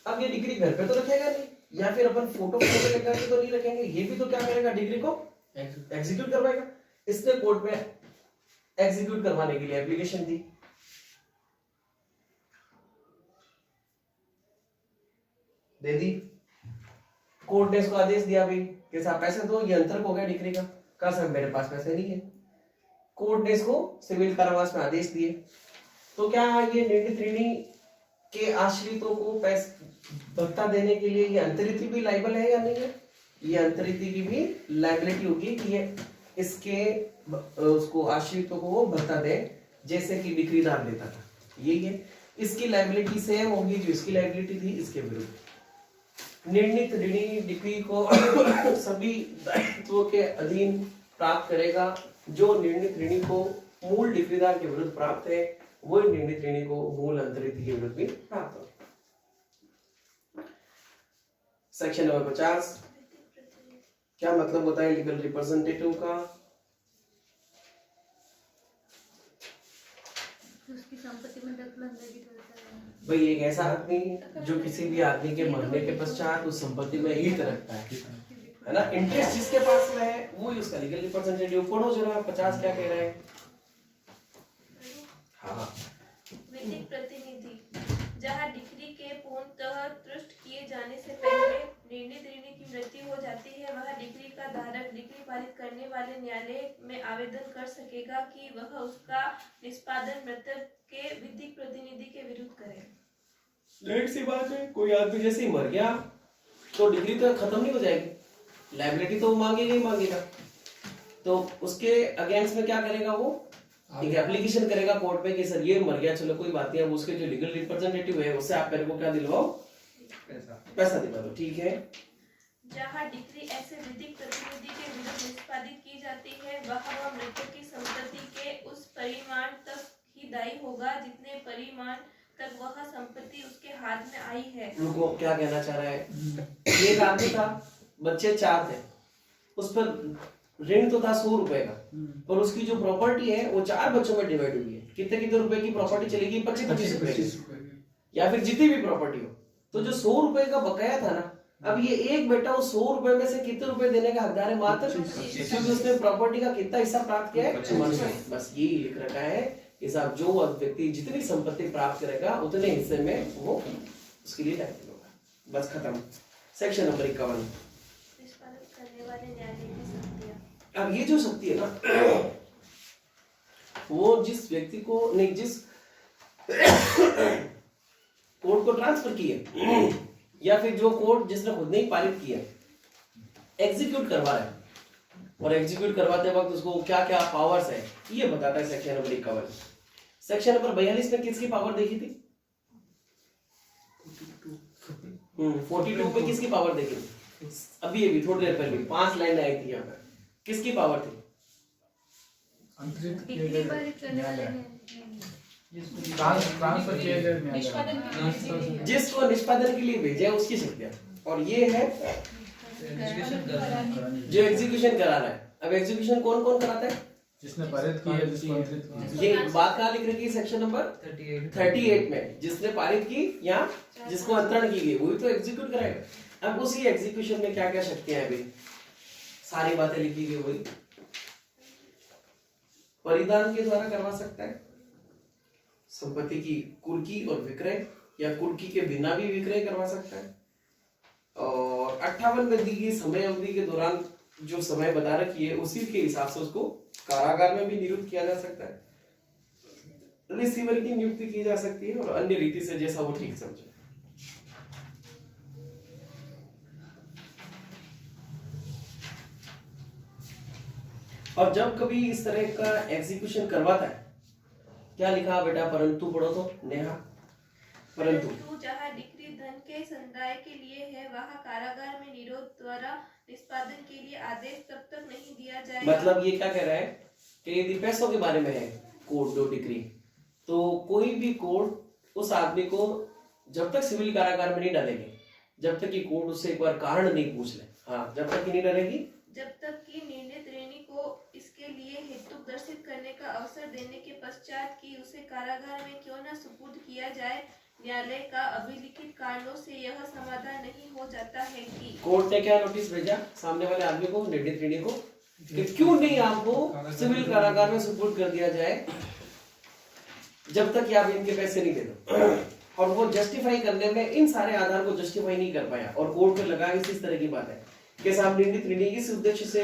[SPEAKER 1] अब ये डिक्री घर पे तो रखेगा नहीं, या फिर अपन फोटो लगा के तो नहीं रखेंगे, ये भी तो क्या करेगा? डिग्री को एग्जीक्यूट करवाएगा। इसने कोर्ट में एग्जीक्यूट करवाने के लिए एप्लीकेशन दी, दे दी। कोर्ट ने इसको आदेश दिया भाई कि साहब पैसे दो, ये अंतरक हो गया डिग्री का। कहा साहब मेरे पास पैसे नहीं है। कोर्ट ने इसको सिविल कारावास में आदेश दिए। तो क्या ये निर्णित ऋणी के आश्रितों को पैसे भत्ता देने के लिए ये अंतरिति भी लायबल है या नहीं है? ये अंतरिति की भी लायबिलिटी होगी कि ये इसके उसको आश्रितों को वो भत्ता दे जैसे कि डिक्रीदार देता था। यही है, इसकी लायबिलिटी सेम होगी जो इसकी लायबिलिटी थी इसके विरुद्ध। निर्णित ऋणी डिक्री को सभी दायित्वों के अधीन प्राप्त करेगा। जो निर्णित ऋणी को मूल डिक्रीदार के विरुद्ध प्राप्त है वो निर्णित ऋणी को मूल अंतरिति के विरुद्ध भी प्राप्त हो। सेक्शन नंबर 50, क्या मतलब होता है लीगल रिप्रेजेंटेटिव का?
[SPEAKER 7] उसकी संपत्ति में दखल अंदाजी करता है।
[SPEAKER 1] भाई एक ऐसा आदमी जो किसी भी आदमी के मरने के पश्चात उस संपत्ति में हित रखता है ना, इंटरेस्ट जिसके पास में है वो ही उसका लीगल रिप्रेजेंटेटिव। पढ़ो जरा 50 क्या कह रहा है। हाँ,
[SPEAKER 6] विधिक प्रतिनिधि जहाँ डिक्री के पूर्णतः तुष्ट किए जाने से पहले निर्णित ऋणी की मृत्यु हो जाती है, वह डिक्री का धारक डिक्री पारित करने वाले न्यायालय में आवेदन कर सकेगा कि वह उसका निष्पादन मृतक के विधिक प्रतिनिधि के विरुद्ध करे।
[SPEAKER 1] जाहिर सी बात है, कोई आदमी जैसे ही मर गया तो डिग्री तो खत्म नहीं हो जाएगी, लायबिलिटी तो मांगेगा ही मांगेगा। तो उसके अगेंस्ट में क्या करेगा वो, एक एप्लीकेशन करेगा कोर्ट पे कि सर ये मर गया, चलो कोई बात नहीं, अब उसके जो लीगल रिप्रेजेंटेटिव है उससे आप मेरे को क्या दिलवाओ, पैसा दिलवा दो। ठीक है।
[SPEAKER 6] जहाँ डिक्री ऐसे विधिक प्रतिनिधि के विरुद्ध निष्पादित की जाती है, वह मृतक की संपत्ति के उस परिमाण तक ही दायी होगा जितने परिमाण तक वह संपत्ति उसके हाथ में आई है।
[SPEAKER 1] रुको, क्या कहना चाह रहा है। एक आदमी था, बच्चे 4 थे, उस पर ऋण तो था 100 रुपए का, पर उसकी जो प्रॉपर्टी है वो 4 बच्चों में डिवाइड हुई है। कितने रुपए की प्रॉपर्टी चलेगी, 25 रुपए या फिर जितनी भी प्रॉपर्टी हो। तो जो 100 रुपए का बकाया था ना, अब ये एक बेटा उस 100 रुपए में से कितने रुपए देने का हकदार है, मात्र, क्योंकि उसने प्रॉपर्टी का कितना हिस्सा प्राप्त किया है, बस यही लिख रखा है कि साहब जो व्यक्ति जितनी संपत्ति प्राप्त करेगा उतने हिस्से में वो उसके लिए दायित्व होगा। बस खत्म। Section number 51।
[SPEAKER 6] निष्पादित करने वाले न्यायालय की शक्तियां।
[SPEAKER 1] अब ये जो शक्ति है ना, वो जिस व्यक्ति को नहीं, जिस कोर्ट को ट्रांसफर की है या फिर जो कोर्ट जिसने खुद नहीं पारित किया, एग्जीक्यूट करवा रहा है, और एग्जीक्यूट करवाते वक्त उसको क्या क्या पावर्स है ये बताता है सेक्शन नंबर 51। सेक्शन नंबर 42 में किसकी पावर देखी थी? 42 पे किसकी पावर देखी थी? अभी थोड़ी देर पहले 5 लाइन आई थी यहाँ पर। किसकी पावर थी?
[SPEAKER 7] डिक्री पारित करने वाले
[SPEAKER 4] ट्रांसफर किए गए
[SPEAKER 3] निष्पादन की
[SPEAKER 1] जिसको निष्पादन के लिए भेजा है उसकी शक्तियां, और ये है जो एग्जीक्यूशन करा रहा है। अब एग्जीक्यूशन कौन कौन कराता है?
[SPEAKER 4] जिसने पारित किया, जिसको अंतरित किया।
[SPEAKER 1] ये बात कहाँ लिख रखी है? सेक्शन नंबर 38 में, जिसने पारित की या जिसको अंतरण की गई वही तो एग्जीक्यूट कराएगा। अब उसी एग्जीक्यूशन में क्या क्या शक्तियां हैं भाई, सारी बातें लिखी गई वही। परिधान के द्वारा करवा सकता है, संपत्ति की कुर्की और विक्रय या कुर्की के बिना भी विक्रय करवा सकता है, और 58 में दी गई समय अवधि के दौरान जो समय बता रखी है उसी के हिसाब से उसको कारागार में भी नियुक्त किया जा सकता है, रिसीवर की नियुक्ति की जा सकती है, और अन्य रीति से जैसा वो ठीक समझे। और जब कभी इस तरह का एग्जीक्यूशन करवाता है, क्या लिखा बेटा? परंतु पढ़ो तो नेहा। परंतु
[SPEAKER 6] जहाँ डिक्री धन के संदाय के लिए है, वहाँ कारागार में निरोध द्वारा निष्पादन के लिए आदेश तब तक नहीं दिया जाएगा।
[SPEAKER 1] मतलब ये क्या कह रहा है कि यदि पैसों के बारे में है कोर्ट जो डिक्री, तो कोई भी कोर्ट उस आदमी को जब तक सिविल कारागार में नहीं डालेगी, जब तक कि कोर्ट उससे एक बार कारण नहीं पूछ ले, हाँ, जब तक कि नहीं डालेगी,
[SPEAKER 6] जब तक कि निर्णित ऋणी को इसके लिए हेतु दर्शित करने का अवसर देने के पश्चात कि उसे कारागार में क्यों न सुपुर्द किया जाए, न्यायालय का अभिलिखित कारणों से यह समाधान नहीं हो जाता है कि
[SPEAKER 1] कोर्ट ने क्या नोटिस भेजा सामने वाले आदमी को, निर्णित ऋणी को, कि क्यों नहीं आपको सिविल कारागार में सुपुर्द कर दिया जाए जब तक कि आप इनके पैसे नहीं दे दो। और वो जस्टिफाई करने में इन सारे आधार को जस्टिफाई नहीं कर पाया, और कोर्ट पे लगा इस तरह की बात है कि साहब निर्णित ऋणी इस उद्देश्य से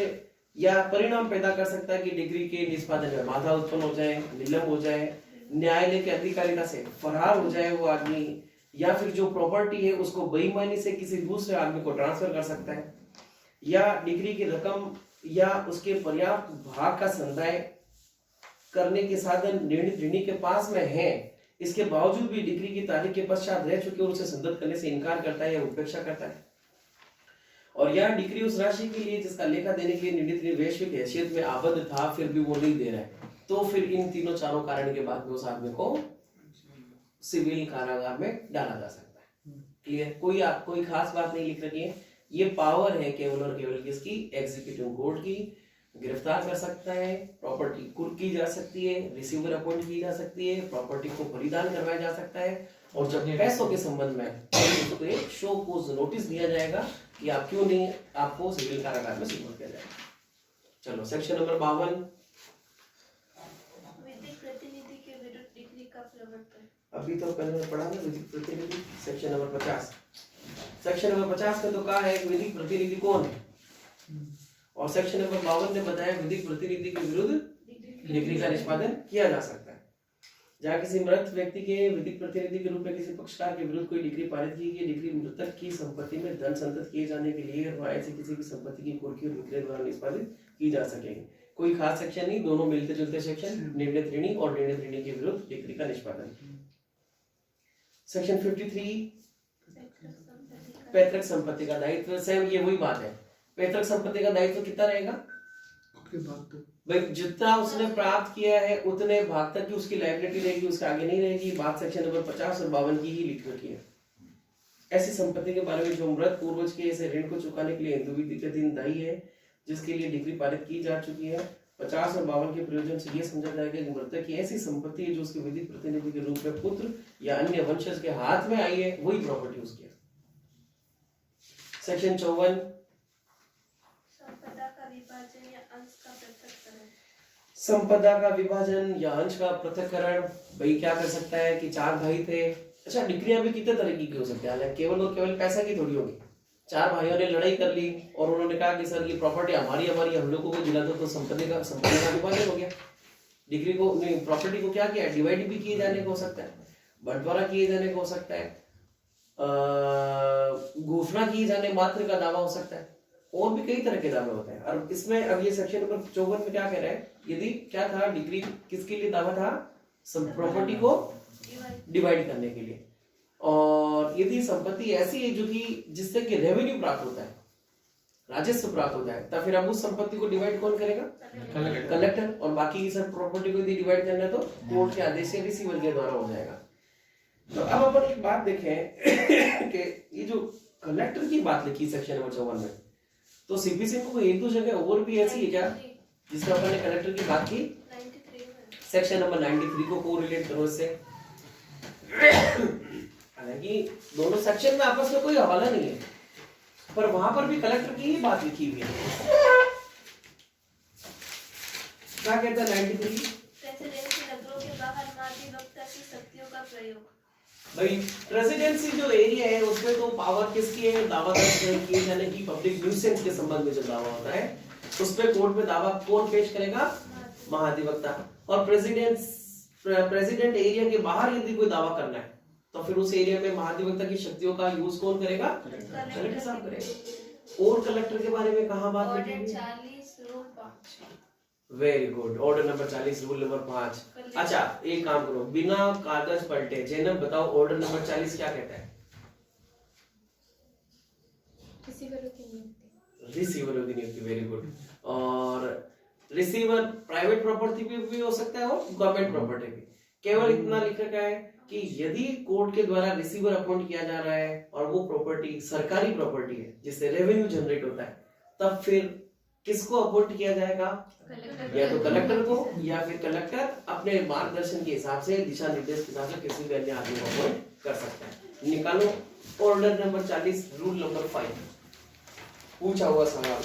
[SPEAKER 1] या परिणाम पैदा कर सकता है कि डिग्री के निष्पादन में बाधा उत्पन्न हो जाए, निलंब हो जाए, न्यायालय के अधिकारिता से फरार हो जाए वो आदमी, या फिर जो प्रॉपर्टी है उसको बेईमानी से किसी दूसरे आदमी को ट्रांसफर कर सकता है, या डिग्री की रकम या उसके पर्याप्त भाग का संदाय करने के साधन निर्णित ऋणी के पास में है, इसके बावजूद भी डिग्री की तारीख के पश्चात रह चुके और उसे संदत करने से इनकार करता है या उपेक्षा करता है, और यह डिग्री उस राशि के लिए जिसका लेखा देने के लिए निर्णित ऋणी वैश्विक हैसियत में आबद्ध था फिर भी वो नहीं दे रहा है, तो फिर इन तीनों चारों कारण के बाद में उस आदमी को सिविल कारागार में डाला जा सकता है। क्लियर? कोई खास बात नहीं लिख रखी है, ये पावर है केवल और केवल किसकी? एग्जीक्यूटिव कोर्ट की। गिरफ्तार कर सकता है, प्रॉपर्टी कुर्क की जा सकती है, रिसीवर अपॉइंट की जा सकती है, प्रॉपर्टी को परिधान करवाया जा सकता है, और जब पैसों के संबंध में उसको एक शो कोज नोटिस दिया जाएगा कि आप क्यों नहीं, आपको सिविल कारागार में सुपुर्द किया जाएगा। चलो सेक्शन नंबर 52,
[SPEAKER 6] विधिक प्रतिनिधि के विरुद्ध डिग्री का प्रवर्तन।
[SPEAKER 1] अभी तो पहले पढ़ा ना विधिक प्रतिनिधि, सेक्शन नंबर 50। सेक्शन नंबर 50 में तो कहा है कि विधिक प्रतिनिधि कौन है, और सेक्शन नंबर 52 ने बताया विधिक प्रतिनिधि के विरुद्ध डिग्री का निष्पादन किया जा सकता है। जहाँ किसी मृत व्यक्ति के विधिक प्रतिनिधि के रूप में किसी पक्षकार के विरुद्ध कोई डिग्री पारित की गई, डिग्री मृतक की संपत्ति में धन संचित किए जाने के लिए और ऐसे किसी भी संपत्ति की कुर्की और विक्रय द्वारा निष्पादित की जा सकेगी। कोई खास सेक्शन नहीं, दोनों मिलते जुलते सेक्शन, निर्णय त्रिणी और निर्णय त्रिणी के विरुद्ध डिग्री का निष्पादन। सेक्शन 53, पैतृक संपत्ति का दायित्व। सेम ये वही बात है, पैतृक संपत्ति का दायित्व कितना रहेगा भाई, जितना उसने प्राप्त किया है उतने भाग तक की उसकी लायबिलिटी रहेगी, उसके आगे नहीं रहेगी। बात सेक्शन नंबर 50 और 52 की ही लिख रखी है। ऐसी संपत्ति के बारे में जो मृत पूर्वज के ऐसे ऋण को चुकाने के लिए हिंदू विधि के अधीन दायी है, जिसके लिए डिग्री पारित की जा चुकी है। 50 और 52 के प्रयोजन से यह समझा जाएगा कि मृतक की ऐसी संपत्ति है जो उसके विधिक प्रतिनिधि के रूप में पुत्र या अन्य वंशज के हाथ में आई है, वही प्रॉपर्टी उसकी है। सेक्शन 54,
[SPEAKER 6] संपदा का विभाजन या अंश का पृथक्करण।
[SPEAKER 1] संपदा का विभाजन या अंश का पृथक्करण। भाई क्या कर सकता है कि 4 भाई थे, अच्छा डिग्रियां भी कितने तरह की हो सकती है, केवल और केवल पैसा की थोड़ी होगी। 4 भाइयों ने लड़ाई कर ली और उन्होंने कहा कि सर ये प्रॉपर्टी हमारी हम लोगों को दिला दो, तो संपत्ति का विभाजन हो गया। डिग्री को नहीं, प्रॉपर्टी को क्या किया, डिवाइड भी किए जाने को हो सकता है, बंटवारा किए जाने को हो सकता है, घोषणा किए जाने मात्र का दावा हो सकता है, और भी कई तरह के दावे होते हैं। और इसमें अब ये सेक्शन नंबर 54 में क्या कह रहा है, यदि क्या था डिग्री किसके लिए दावा था, प्रॉपर्टी को डिवाइड करने के लिए, और यदि संपत्ति ऐसी है जो कि जिससे कि रेवेन्यू प्राप्त होता है, राजस्व प्राप्त होता है, तब फिर अब उस संपत्ति को डिवाइड कौन करेगा, कलेक्टर। और बाकी की सब प्रॉपर्टी को यदि डिवाइड करना है तो कोर्ट के आदेश से रिसीवर के द्वारा हो जाएगा। तो अब अपन एक बात देखें कि ये जो कलेक्टर की बात लिखी सेक्शन नंबर 54 में, तो सीपीसी में कोई एक दो जगह और भी ऐसी है क्या जिसमें अपन ने कलेक्टर की बात की?
[SPEAKER 6] 93 में।
[SPEAKER 1] सेक्शन नंबर 93 को कोरिलेट करो इससे। हालांकि दोनों सेक्शन में आपस में कोई हवाला नहीं है, पर वहां पर भी कलेक्टर की ही बात लिखी हुई है। क्या कहता है 93?
[SPEAKER 6] प्रेसिडेंसी नगरों के बाहर महाधिवक्ता की शक्तियों का प्रयोग।
[SPEAKER 1] भाई प्रेसिडेंसी जो एरिया है उसमें तो पावर किसकी है, दावा दर्ज किए जाने की, पब्लिक न्यूसेंस के संबंध में जो दावा होता है उस पे कोर्ट में दावा कौन पेश करेगा, महाधिवक्ता। और प्रेसिडेंट एरिया के बाहर यदि कोई दावा करना है तो फिर उस एरिया में महाधिवक्ता की शक्तियों का यूज कौन करेगा, कलेक्टर साहब करेगा। और कलेक्टर के बारे में कहां बात लिखी है?
[SPEAKER 6] 40 rule 5।
[SPEAKER 1] Very good, order number 40 rule number 5। अच्छा एक काम करो, बिना कागज पलटे जैनब बताओ ऑर्डर नंबर 40 क्या कहता है? रिसीवर की नियुक्ति। Very good. और रिसीवर प्राइवेट प्रॉपर्टी पे भी हो सकता है और गवर्नमेंट प्रॉपर्टी भी। केवल इतना लिख रखा है कि यदि कोर्ट के द्वारा रिसीवर अपॉइंट किया जा रहा है और वो प्रॉपर्टी सरकारी प्रॉपर्टी है जिससे रेवेन्यू जनरेट होता है, तब फिर किसको अपॉइंट किया जाएगा, या तो कलेक्टर को, या फिर कलेक्टर अपने मार्गदर्शन के हिसाब से, दिशा निर्देश के हिसाब से किसी भी अन्य आदमी को अपॉइंट कर सकता है। निकालो ऑर्डर नंबर 40 रूल नंबर 5। पूछा हुआ सवाल।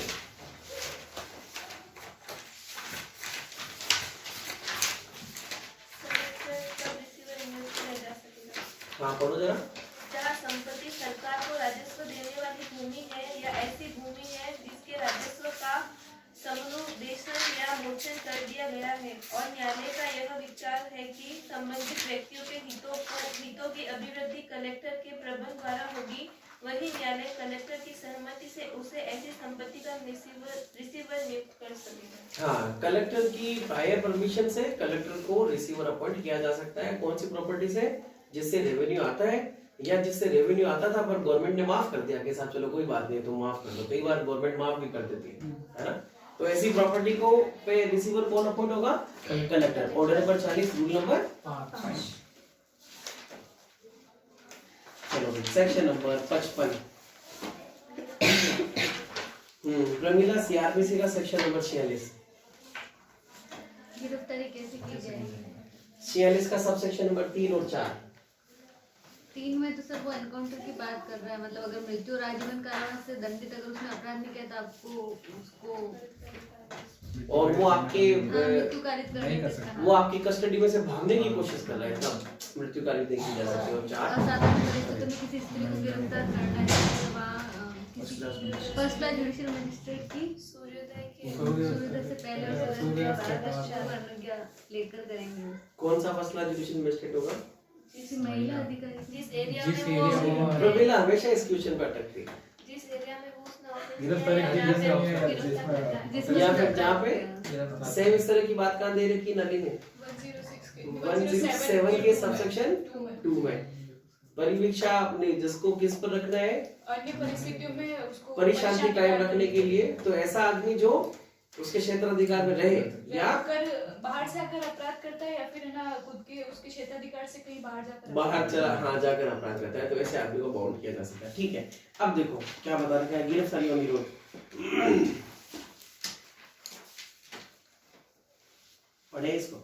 [SPEAKER 1] हाँ पढ़ो जरा।
[SPEAKER 6] जहाँ संपत्ति सरकार को राजस्व देने वाली भूमि है या ऐसी भूमि है जिसके राजस्व का समनुदेशन या मोचन कर दिया गया है, और न्यायालय का यह विचार है कि संबंधित व्यक्तियों के हितों की अभिवृद्धि कलेक्टर के प्रबंध द्वारा होगी, वही न्यायालय कलेक्टर की सहमति से उसे ऐसी संपत्ति का रिसीवर नियुक्त कर सकेगा।
[SPEAKER 1] हाँ, कलेक्टर की प्रायर परमिशन से कलेक्टर को रिसीवर अपॉइंट किया जा सकता है। कौन सी प्रॉपर्टी से? जिससे रेवेन्यू आता है या जिससे रेवेन्यू आता था पर गवर्नमेंट ने माफ कर दिया कि साहब चलो कोई बात नहीं तुम माफ कर दो। कई बार गवर्नमेंट माफ भी कर देती है ना। तो ऐसी प्रॉपर्टी को पे रिसीवर कौन अपॉइंट होगा? Collector. Order number 40 rule number 5। चलो सेक्शन नंबर 55। प्रमिला सीआरपीसी का सेक्शन नंबर 46।
[SPEAKER 7] गिरफ्तारी कैसे की जाएगी?
[SPEAKER 1] 46 का सब सेक्शन नंबर 3 और 4।
[SPEAKER 7] 3 में तो सर वो एनकाउंटर की बात कर रहा है, मतलब अगर मृत्यु और आजीवन कारावास से दंडित अगर उसने अपराध नहीं किया तो आपको उसको
[SPEAKER 1] और वो आपके
[SPEAKER 7] मृत्यु कारित करने
[SPEAKER 4] नहीं कर
[SPEAKER 7] का
[SPEAKER 4] सकते।
[SPEAKER 1] वो आपकी कस्टडी में से भागने की कोशिश कर रहा है, तब मृत्यु कारित देखी जा सकती है। और 4
[SPEAKER 7] असाधारण परिस्थितियों में किसी स्त्री को गिरफ्तार करना है वहाँ किसी फर्स्ट क्लास जुडिशियल मजिस्ट्रेट की
[SPEAKER 6] सूर्योदय के
[SPEAKER 7] सूर्योदय से पहले और सूर्योदय के बाद
[SPEAKER 6] सूर्योदय
[SPEAKER 7] अनुज्ञा लेकर करेंगे।
[SPEAKER 1] कौन सा फर्स्ट क्लास जुडिशियल मजिस्ट्रेट होगा?
[SPEAKER 7] किसी महिला अधिकारी
[SPEAKER 6] जिस एरिया
[SPEAKER 4] जिस
[SPEAKER 6] में
[SPEAKER 4] एरिया
[SPEAKER 6] वो
[SPEAKER 4] में
[SPEAKER 1] प्रमिला हमेशा इस क्वेश्चन पे अटकती है।
[SPEAKER 6] जिस एरिया में वो उसने ऑफिस
[SPEAKER 4] गिरफ्तारी
[SPEAKER 6] किया
[SPEAKER 4] की
[SPEAKER 6] है,
[SPEAKER 4] जैसे
[SPEAKER 6] जहाँ
[SPEAKER 4] हमने
[SPEAKER 6] पे उसको गिरफ्तार करना है।
[SPEAKER 7] जिसमें
[SPEAKER 1] या फिर
[SPEAKER 7] सजा
[SPEAKER 1] जहाँ पे
[SPEAKER 7] किया।
[SPEAKER 1] सेम इस तरह की बात कहाँ दे रखी नली ने?
[SPEAKER 3] 106 के
[SPEAKER 1] 107 के सबसेक्शन
[SPEAKER 3] 2 में
[SPEAKER 1] 2 में परिवीक्षा ने जिसको किस पर रखना है?
[SPEAKER 3] अन्य परिस्थितियों में उसको
[SPEAKER 1] परिशांति कायम रखने के लिए। तो ऐसा आदमी जो उसके क्षेत्राधिकार में रहे या
[SPEAKER 3] अगर बाहर से आकर अपराध करता है या फिर है ना खुद के उसके क्षेत्राधिकार से कहीं बाहर जाकर
[SPEAKER 1] बाहर चला हाँ जाकर अपराध करता है, तो ऐसे आदमी को बाउंड किया जा सकता है। ठीक है, अब देखो क्या बता रखा है गिरफ्तारी और निरोध। पढ़े इसको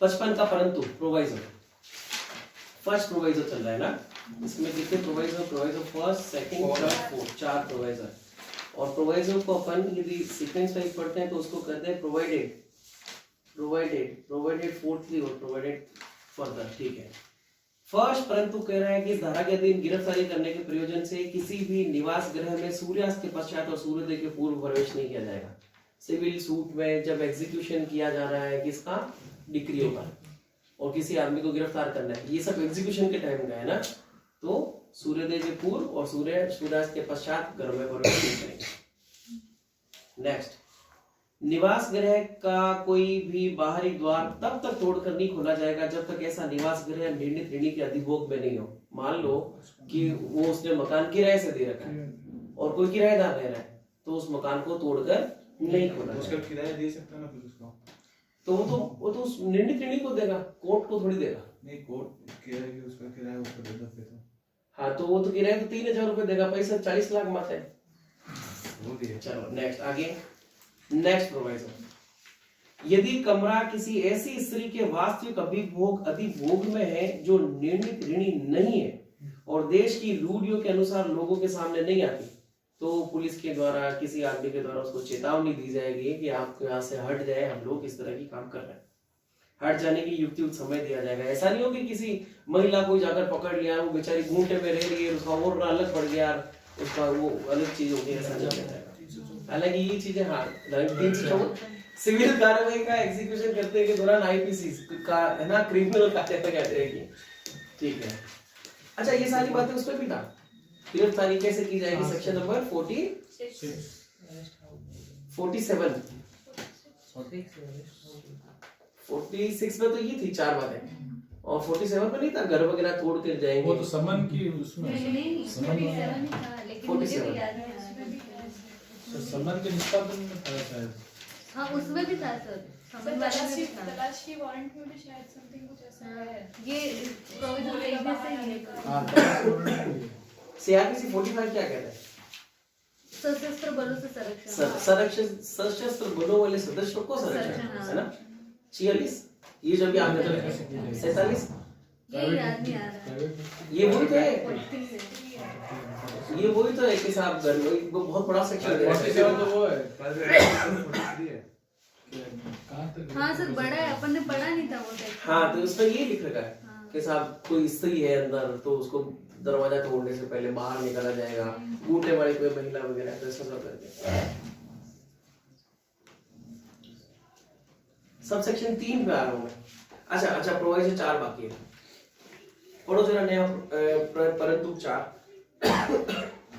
[SPEAKER 1] 55 का परंतु प्रोवाइजो, फर्स्ट प्रोवाइजो चल रहा है ना, इसमें कितने proviso first second third fourth, 4 proviso. और प्रोवाइजो को अपन यदि सीक्वेंस वाइज पढ़ते हैं तो उसको कहते हैं प्रोवाइडेड फोर्थली और प्रोवाइडेड फर्दर। ठीक है, फर्स्ट परंतु कह रहा है कि इस धारा के अधीन गिरफ्तारी करने के प्रयोजन से किसी भी निवास गृह में सूर्यास्त के पश्चात और सूर्योदय के पूर्व प्रवेश नहीं किया जाएगा। सिविल सूट में जब एग्जीक्यूशन किया जा रहा है किसका? डिक्रियों का, और किसी आदमी को गिरफ्तार करना है, ये सब एग्जीक्यूशन के टाइम का है ना, तो सूर्योदय के पूर्व और सूर्यास्त के पश्चात घर में प्रवेश नहीं करेंगे। नेक्स्ट, निवास गृह का कोई भी बाहरी द्वार तब तक तोड़कर नहीं खोला जाएगा जब तक ऐसा निवास गृह निर्णित ऋणी के अधिभोग में नहीं हो। मान लो कि वो उसने मकान किराए से दे रखा है और कोई किराएदार रह रहा है, तो उस मकान को तोड़कर नहीं खोला
[SPEAKER 5] उसका
[SPEAKER 1] जाएगा।
[SPEAKER 5] किराया दे सकता है ना फिर उसको।
[SPEAKER 1] तो वो तो उस निर्णित ऋणी को देगा, कोर्ट को थोड़ी देगा।
[SPEAKER 5] नहीं, कोर्ट किराया की उसका किराया उसको दे सकते तो
[SPEAKER 1] हाँ, तो वो तो किराया तो 3000 रुपए देगा, पैसा 40 लाख मत है।
[SPEAKER 5] वो दिए।
[SPEAKER 1] चलो नेक्स्ट, आगे नेक्स्ट प्रोवाइजो, यदि कमरा किसी ऐसी स्त्री के वास्तविक अधिभोग में है जो निर्णित ऋणी नहीं है और देश की रूढ़ियों के अनुसार लोगों के सामने नहीं आती, तो पुलिस के द्वारा किसी आदमी के द्वारा उसको चेतावनी दी जाएगी कि आप यहाँ से हट जाए, हम लोग इस तरह की काम कर रहे हैं। हट जाने की युक्ति समय दिया जाएगा। ऐसा नहीं हो कि किसी महिला को जाकर पकड़ लिया, वो बेचारी घूंटे में रह रही है, उसका और अलग पड़ गया, उसका वो अलग चीज होगी, ऐसा नहीं किया जाएगा। हालांकि ये चीजें हाँ 354 सिविल कार्रवाई का एग्जीक्यूशन करते के दौरान आईपीसी का है ना, क्रिमिनल कहते हैं कि ठीक है। अच्छा, ये सारी बातें उस पर भी था, गिरफ्तारी कैसे की जाएगी, सेक्शन नंबर 46 में तो ये थी 4 बातें, और 47 में नहीं था घर वगैरह तोड़ कर जाएंगे।
[SPEAKER 4] वो तो समन की उसमें
[SPEAKER 7] नहीं
[SPEAKER 4] समन में
[SPEAKER 7] 47 था, लेकिन मुझे भी याद नहीं आ
[SPEAKER 4] तो समन के निष्पादन में था शायद।
[SPEAKER 7] हाँ उसमें भी था सर, समन वाले में भी था।
[SPEAKER 3] तलाशी वारंट में भी शायद समथिंग कुछ ऐसा है।
[SPEAKER 7] ये प्रोविजन देखने से ही है।
[SPEAKER 4] हाँ तो
[SPEAKER 1] सीआरपीसी 45 क्या कहता है?
[SPEAKER 7] सशस्त्र बलों से
[SPEAKER 1] संरक्षण, सशस्त्र बलों वाले सदस्यों को संरक्षण, है ना। 46 ये जो भी आपने 47
[SPEAKER 7] ये याद नहीं आ रहा।
[SPEAKER 1] ये वही तो है,
[SPEAKER 7] 43 है।
[SPEAKER 1] ये वही तो है कि साहब घर में वो बहुत बड़ा सेक्शन है।
[SPEAKER 4] 47 तो वो है।
[SPEAKER 5] 43 है।
[SPEAKER 4] कहाँ तक?
[SPEAKER 7] हाँ सर बड़ा है, अपन ने पढ़ा नहीं था वो टेक्स्ट।
[SPEAKER 1] हाँ, तो उसमें ये लिख रखा है कि साहब कोई स्त्री है अंदर, तो उसको दरवाजा तोड़ने से पहले बाहर निकाला जाएगा, बूटे वाली कोई महिला वगैरह, तो ऐसा सब करके सब सेक्शन 3 पे आ रहा हूँ मैं। अच्छा प्रोवाइजो 4 बाकी है, पढ़ो जरा नया परंतु 4।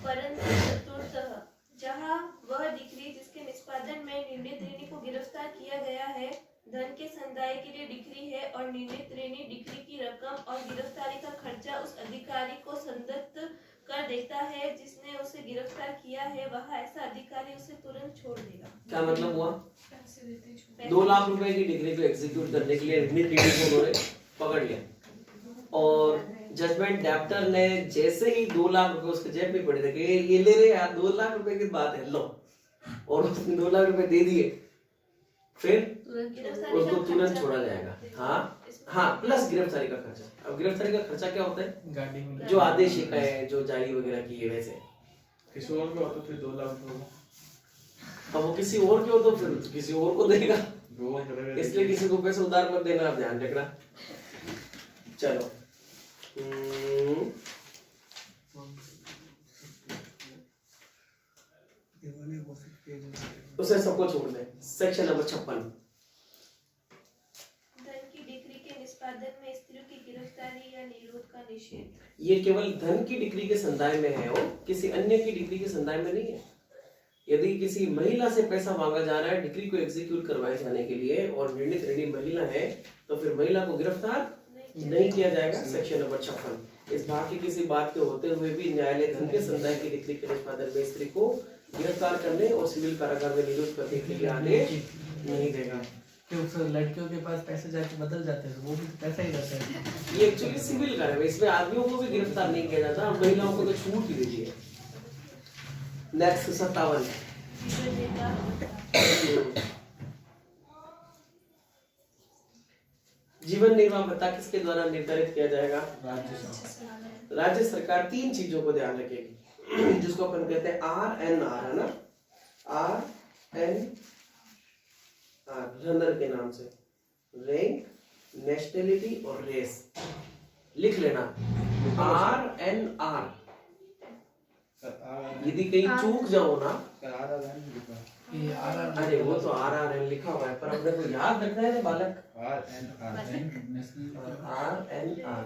[SPEAKER 6] परंतु चतुर्थः, जहाँ वह डिक्री जिसके निष्पादन में निर्णित ऋणी को गिरफ्तार किया गया है धन के संदाय के लिए डिक्री है और निर्णित ऋणी डिक्री की रकम और गिरफ्तारी का खर्चा उस अधिकारी को संदत्त कर देता है जिसने उसे गिरफ्तार किया है, वह ऐसा अधिकारी उसे तुरंत छोड़ देगा।
[SPEAKER 1] क्या मतलब हुआ?
[SPEAKER 3] पैसे देते हैं छोड़।
[SPEAKER 1] 2 लाख रुपए की डिग्री को एग्जीक्यूट करने के लिए निर्णित ऋणी को उन्होंने पकड़ लिया, और जजमेंट डेप्टर ने जैसे ही 2 लाख रुपए उसके जेब में पड़े थे, ये ले रहे यार 2 लाख रुपए की बात है, लो, और उसने 2 लाख रुपए दे दिए, फिर
[SPEAKER 6] गिरफ्तारी
[SPEAKER 1] उसको
[SPEAKER 6] का
[SPEAKER 1] तुरंत
[SPEAKER 6] खर्चा
[SPEAKER 1] छोड़ा जाएगा। हाँ,
[SPEAKER 6] इसमें
[SPEAKER 1] हाँ प्लस गिरफ्तारी का खर्चा। अब गिरफ्तारी का खर्चा क्या होता है?
[SPEAKER 4] गाड़ी में
[SPEAKER 1] जो आदेश है, जो जारी वगैरह की है वैसे।
[SPEAKER 5] किसी और में हो तो फिर 2 लाख होगा,
[SPEAKER 1] अब वो किसी और के हो तो फिर किसी और को देगा,
[SPEAKER 5] वो करेगा।
[SPEAKER 1] इसलिए किसी को पैसे उधार मत देना, आप ध्यान रखना। चलो उसे सबको छोड़ दे। Section number 56।
[SPEAKER 6] धन की डिक्री के निष्पादन में स्त्रियों की गिरफ्तारी या निरोध का निषेध।
[SPEAKER 1] ये केवल धन की डिक्री के संदाय में है और किसी अन्य की डिक्री के संदाय में नहीं है। यदि किसी महिला से पैसा मांगा जा रहा है डिक्री को एग्जीक्यूट करवाए जाने के लिए और निर्णित ऋणी महिला है, तो फिर महिला को गिरफ्तार नहीं किया जाएगा। Section number 56। इस भाग की किसी बात के होते हुए भी न्यायालय धन के संदाय की डिक्री के निष्पादन में स्त्री को गिरफ्तार करने और सिविल कारागार में निरुद्ध करने के लिए आदेश नहीं देगा।
[SPEAKER 2] कि उस लड़कियों के पास पैसे जाके बदल जाते हैं, वो भी तो पैसा ही रहता है।
[SPEAKER 1] ये एक्चुअली सिविल कार्य है, इसमें आदमियों को भी गिरफ्तार नहीं किया जाता, महिलाओं को तो छूट ही देती है। नेक्स्ट 57। जीवन निर्वाह भत्ता किसके द्वारा निर्धारित किया जाएगा? राज्य सरकार 3 चीजों को ध्यान रखेगी जिसको अपन कहते हैं RNR, है ना, RNR रनर के नाम से, रैंक, नेशनलिटी और रेस। लिख लेना RNR। यदि कहीं चूक जाओ ना, अरे वो तो RRN लिखा हुआ है, पर अपने को याद रखना है ना बालक। RNR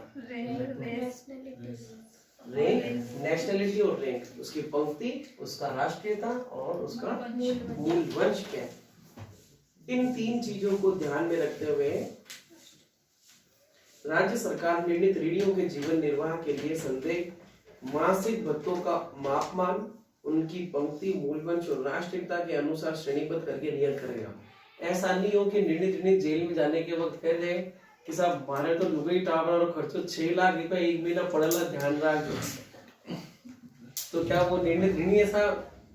[SPEAKER 1] रैंक, नेशनलिटी और रैंक, उसकी पंक्ति, उसका राष्ट्रीयता और उसका मूल वंश क्या है। इन 3 चीजों को ध्यान में रखते हुए राज्य सरकार निर्णित ऋणियों के जीवन निर्वाह के लिए संदेह मासिक भत्तों का मापमान, उनकी पंक्ति, मूलवंश और राष्ट्रीयता के अनुसार श्रेणीबद्ध करके नियत करेगा। ऐसा नहीं हो कि निर्णित ऋणी जेल में जाने के वक्त कह दे कि साहब मारे तो लुगाई टावरा और खर्चो 6 लाख रुपए 1 महीना पड़ेला, ध्यान रख। तो क्या वो निर्णित ऋणी ऐसा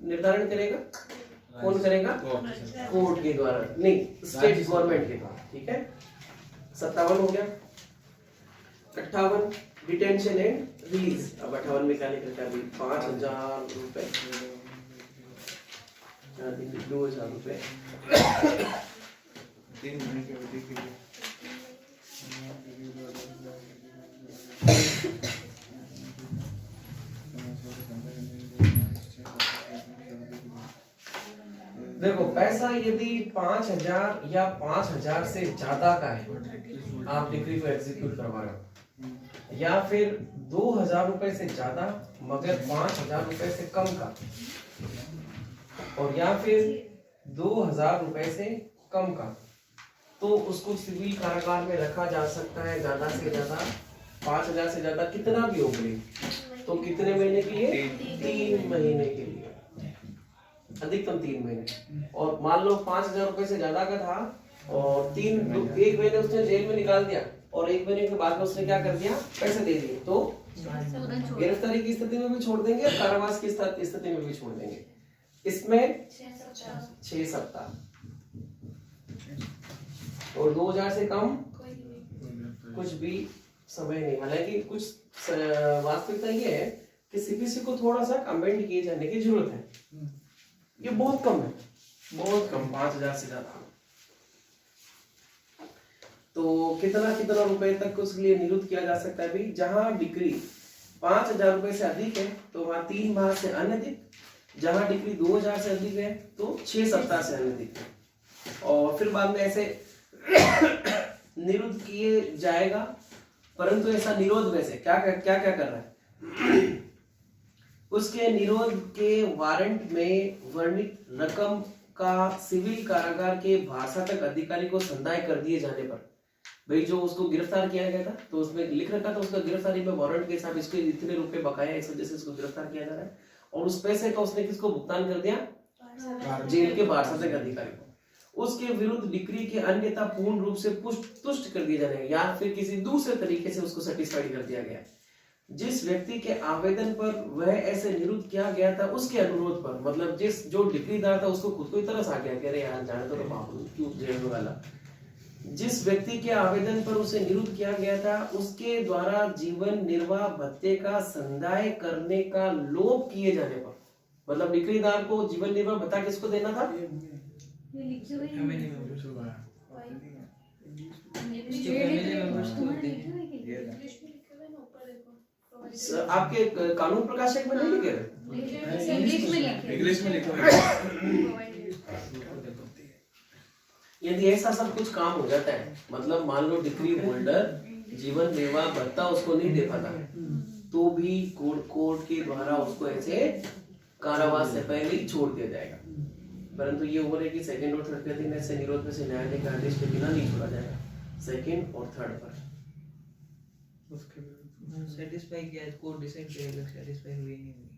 [SPEAKER 1] निर्धारण करेगा? कौन करेगा? कोर्ट के द्वारा नहीं, स्टेट गवर्नमेंट के द्वारा। ठीक है, 57 हो गया। 58 डिटेंशन एंड रिलीज। अब 58 में क्या निकल गया? 5,000 रुपए, 2,000 रुपए
[SPEAKER 5] 3 महीने की अवधि के लिए।
[SPEAKER 1] देखो पैसा यदि 5,000 या 5,000 से ज्यादा का है, आप डिग्री को एग्जीक्यूट करवा रहे हो, या फिर 2,000 रुपए से ज्यादा मगर 5,000 रुपए से कम का, और या फिर 2,000 रुपए से कम का, तो उसको सिविल कारागार में रखा जा सकता है ज्यादा से ज्यादा 5,000 से ज्यादा कितना भी हो गई, तो कितने महीने के लिए? 3 महीने के लिए, अधिकतम 3 महीने। और मान लो 5,000 रुपए से ज्यादा का था और 1 महीने उसने जेल में निकाल दिया और 1 महीने के बाद में उसने क्या कर दिया? पैसे दे दिए, तो गिरफ्तारी की स्थिति में भी छोड़ देंगे, कारावास की स्थिति में भी छोड़ देंगे। इसमें 6 सप्ताह और 2,000 से कम कुछ भी समय नहीं। हालांकि कुछ वास्तविकता ये है कि सीपीसी को थोड़ा सा अमेंड किए जाने की जरूरत है। ये बहुत कम है, बहुत कम, 5,000 से ज्यादा। तो कितना रुपए तक उसके लिए निरुद्ध किया जा सकता है भाई? जहां डिग्री 5,000 रुपए से अधिक है तो वहां 3 माह से अनधिक, जहां डिग्री 2,000 से अधिक है तो 6 सप्ताह से अनधिक है। और फिर बाद में ऐसे निरुद्ध किए जाएगा, परंतु ऐसा निरोध वैसे क्या कर रहा है? उसके निरोध के वारंट में वर्णित रकम का सिविल कारागार के भाषातक अधिकारी को संदाय कर दिए जाने पर, भाई जो उसको गिरफ्तार किया गया था तो उसमें लिख रखा था उसका गिरफ्तारी में वारंट के हिसाब इसके इतने रुपए बकाया, इस वजह से इसको गिरफ्तार किया जा रहा है, और उस पैसे का उसने किसको भुगतान कर दिया? जेल के भाषातक अधिकारी को। उसके विरुद्ध डिक्री के अन्यथा पूर्ण रूप से तुष्ट कर दिए जाने या फिर किसी दूसरे तरीके से उसको सेटिस्फाइड कर दिया गया। जिस व्यक्ति के आवेदन पर वह ऐसे निरुद्ध किया गया था उसके अनुरोध पर, मतलब जो डिक्रीदार था उसको खुद को ही तरस आ गया कि अरे यार जाने तो बाबू क्यों जेल में वाला, जिस व्यक्ति के आवेदन पर उसे निरुद्ध किया गया था उसके द्वारा जीवन निर्वाह भत्ते का संदाय करने का लोभ किए जाने पर, मतलब डिक्रीदार को जीवन निर्वाह भत्ता किसको देना था?
[SPEAKER 7] ये लिखे हुए हैं।
[SPEAKER 2] फैमिली मेंबर्स तो होते हैं।
[SPEAKER 3] इंग्लिश में लिखे हुए हैं ना ऊपर देखो।
[SPEAKER 1] आपके कानून प्रकाशक में नहीं लिखे हुए?
[SPEAKER 7] इंग्लिश में लिखे
[SPEAKER 5] इंग्लिश में लिखा हुआ है।
[SPEAKER 1] यदि ऐसा सब कुछ काम हो जाता है, मतलब मान लो डिग्री होल्डर जीवन निर्वाह भत्ता उसको नहीं दे पाता, तो भी कोर्ट के द्वारा उसको ऐसे कारावास से पहले ही छोड़ दिया जाएगा। परंतु ये उम्र है कि सेकंड और थर्ड के दिन ऐसे निरोध में से न्यायालय के आदेश के बिना नहीं छोड़ा जाएगा, सेकंड और थर्ड पर।
[SPEAKER 2] सेटिस्फाई किया, कोर्ट डिसाइड करेगा सेटिस्फाई हुई नहीं हुई।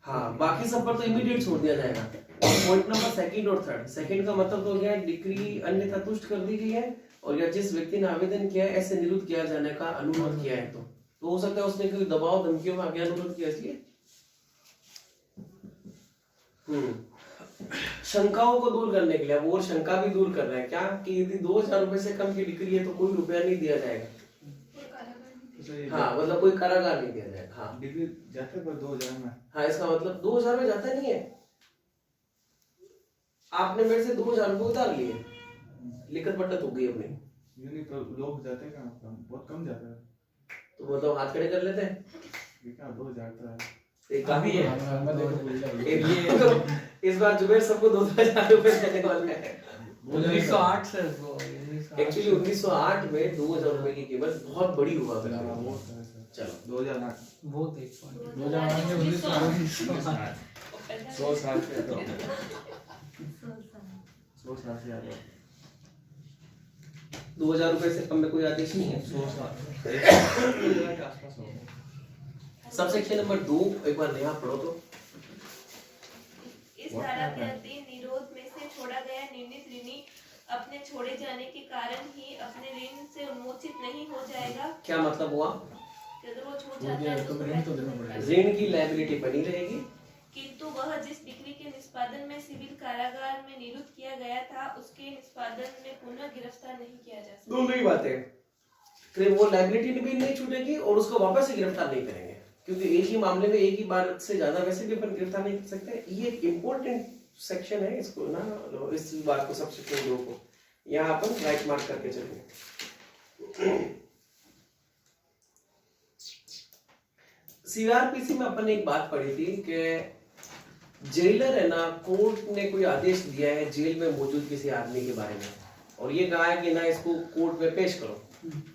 [SPEAKER 1] हाँ, बाकी सब पर तो इमीडिएट छोड़ दिया जाएगा। पॉइंट नंबर सेकंड और थर्ड। सेकंड का मतलब तो क्या है, डिक्री अन्यथा तुष्ट कर दी गई है और या जिस व्यक्ति ने आवेदन किया है ऐसे निरुद्ध किया जाने का अनुरोध किया है, तो हो सकता है उसने कोई दबाव धमकियों में आगे अनुरोध किया इसलिए। शंकाओं को दूर करने के लिए वो शंका भी दूर कर रहा है क्या कि यदि 2000 रुपए से कम की डिक्री है तो कोई रुपया नहीं दिया जाएगा। हाँ, मतलब कोई कारागार नहीं दिया जाएगा। हाँ,
[SPEAKER 5] डिग्री जाते पर 2000 में।
[SPEAKER 1] हाँ, इसका मतलब 2000 में जाता नहीं है। आपने मेरे से 2000 रुपए उधार लिए, लिखत पटत हो गई अपनी,
[SPEAKER 5] यूनी तो लोग जाते कहाँ, बहुत कम जाता है।
[SPEAKER 1] तो मतलब हाथ खड़े कर लेते हैं।
[SPEAKER 5] ये क्या 2000 तो है।
[SPEAKER 1] एक काफी है।
[SPEAKER 4] है
[SPEAKER 1] इस बार जुबेर सबको 2000 रुपए देने वाला है।
[SPEAKER 2] 1908 से वो
[SPEAKER 1] एक्चुअली 1908 में 2000 रुपए की कीमत बहुत बड़ी हुआ करती थी। चलो
[SPEAKER 5] 2008
[SPEAKER 2] बहुत एक पॉइंट
[SPEAKER 4] 2008 में
[SPEAKER 5] 100 साल से तो 100 साल से ज्यादा
[SPEAKER 1] 2000 रुपए से कम में कोई आदेश नहीं है।
[SPEAKER 5] 100 साल के आसपास होगा।
[SPEAKER 1] सब सेक्शन नंबर 2 एक बार नया पढ़ो तो।
[SPEAKER 6] इस धारा के अधीन निरोध में से छोड़ा गया निर्णित ऋणी अपने छोड़े जाने के कारण ही अपने ऋण से उन्मोचित नहीं हो जाएगा।
[SPEAKER 1] क्या मतलब हुआ?
[SPEAKER 6] कि अगर वो छूट जाता है तो उसको
[SPEAKER 4] ऋण तो देना पड़ेगा।
[SPEAKER 1] ऋण की लायबिलिटी बनी रहेगी,
[SPEAKER 6] किंतु वह जिस डिग्री के निष्पादन में सिविल कारागार में निरुद्ध किया गया था उसके निष्पादन में पुनः गिरफ्तार नहीं किया जा सकता।
[SPEAKER 1] दोनों ही बातें, फिर वो लायबिलिटी भी नहीं छूटेगी और उसको वापस से गिरफ्तार नहीं करेंगे, क्योंकि एक ही मामले में एक ही बार से ज्यादा वैसे भी अपन गिरफ्तार नहीं कर सकते। ये एक इम्पोर्टेंट सेक्शन है, इसको ना इस बात को सब सेक्शन 2 को यहाँ अपन राइट मार्क करके चलेंगे। सीआरपीसी में अपन ने एक बात पढ़ी थी कि जेलर है ना, कोर्ट ने कोई आदेश दिया है जेल में मौजूद किसी आदमी के बारे में और ये कहा है कि ना इसको कोर्ट में पेश करो,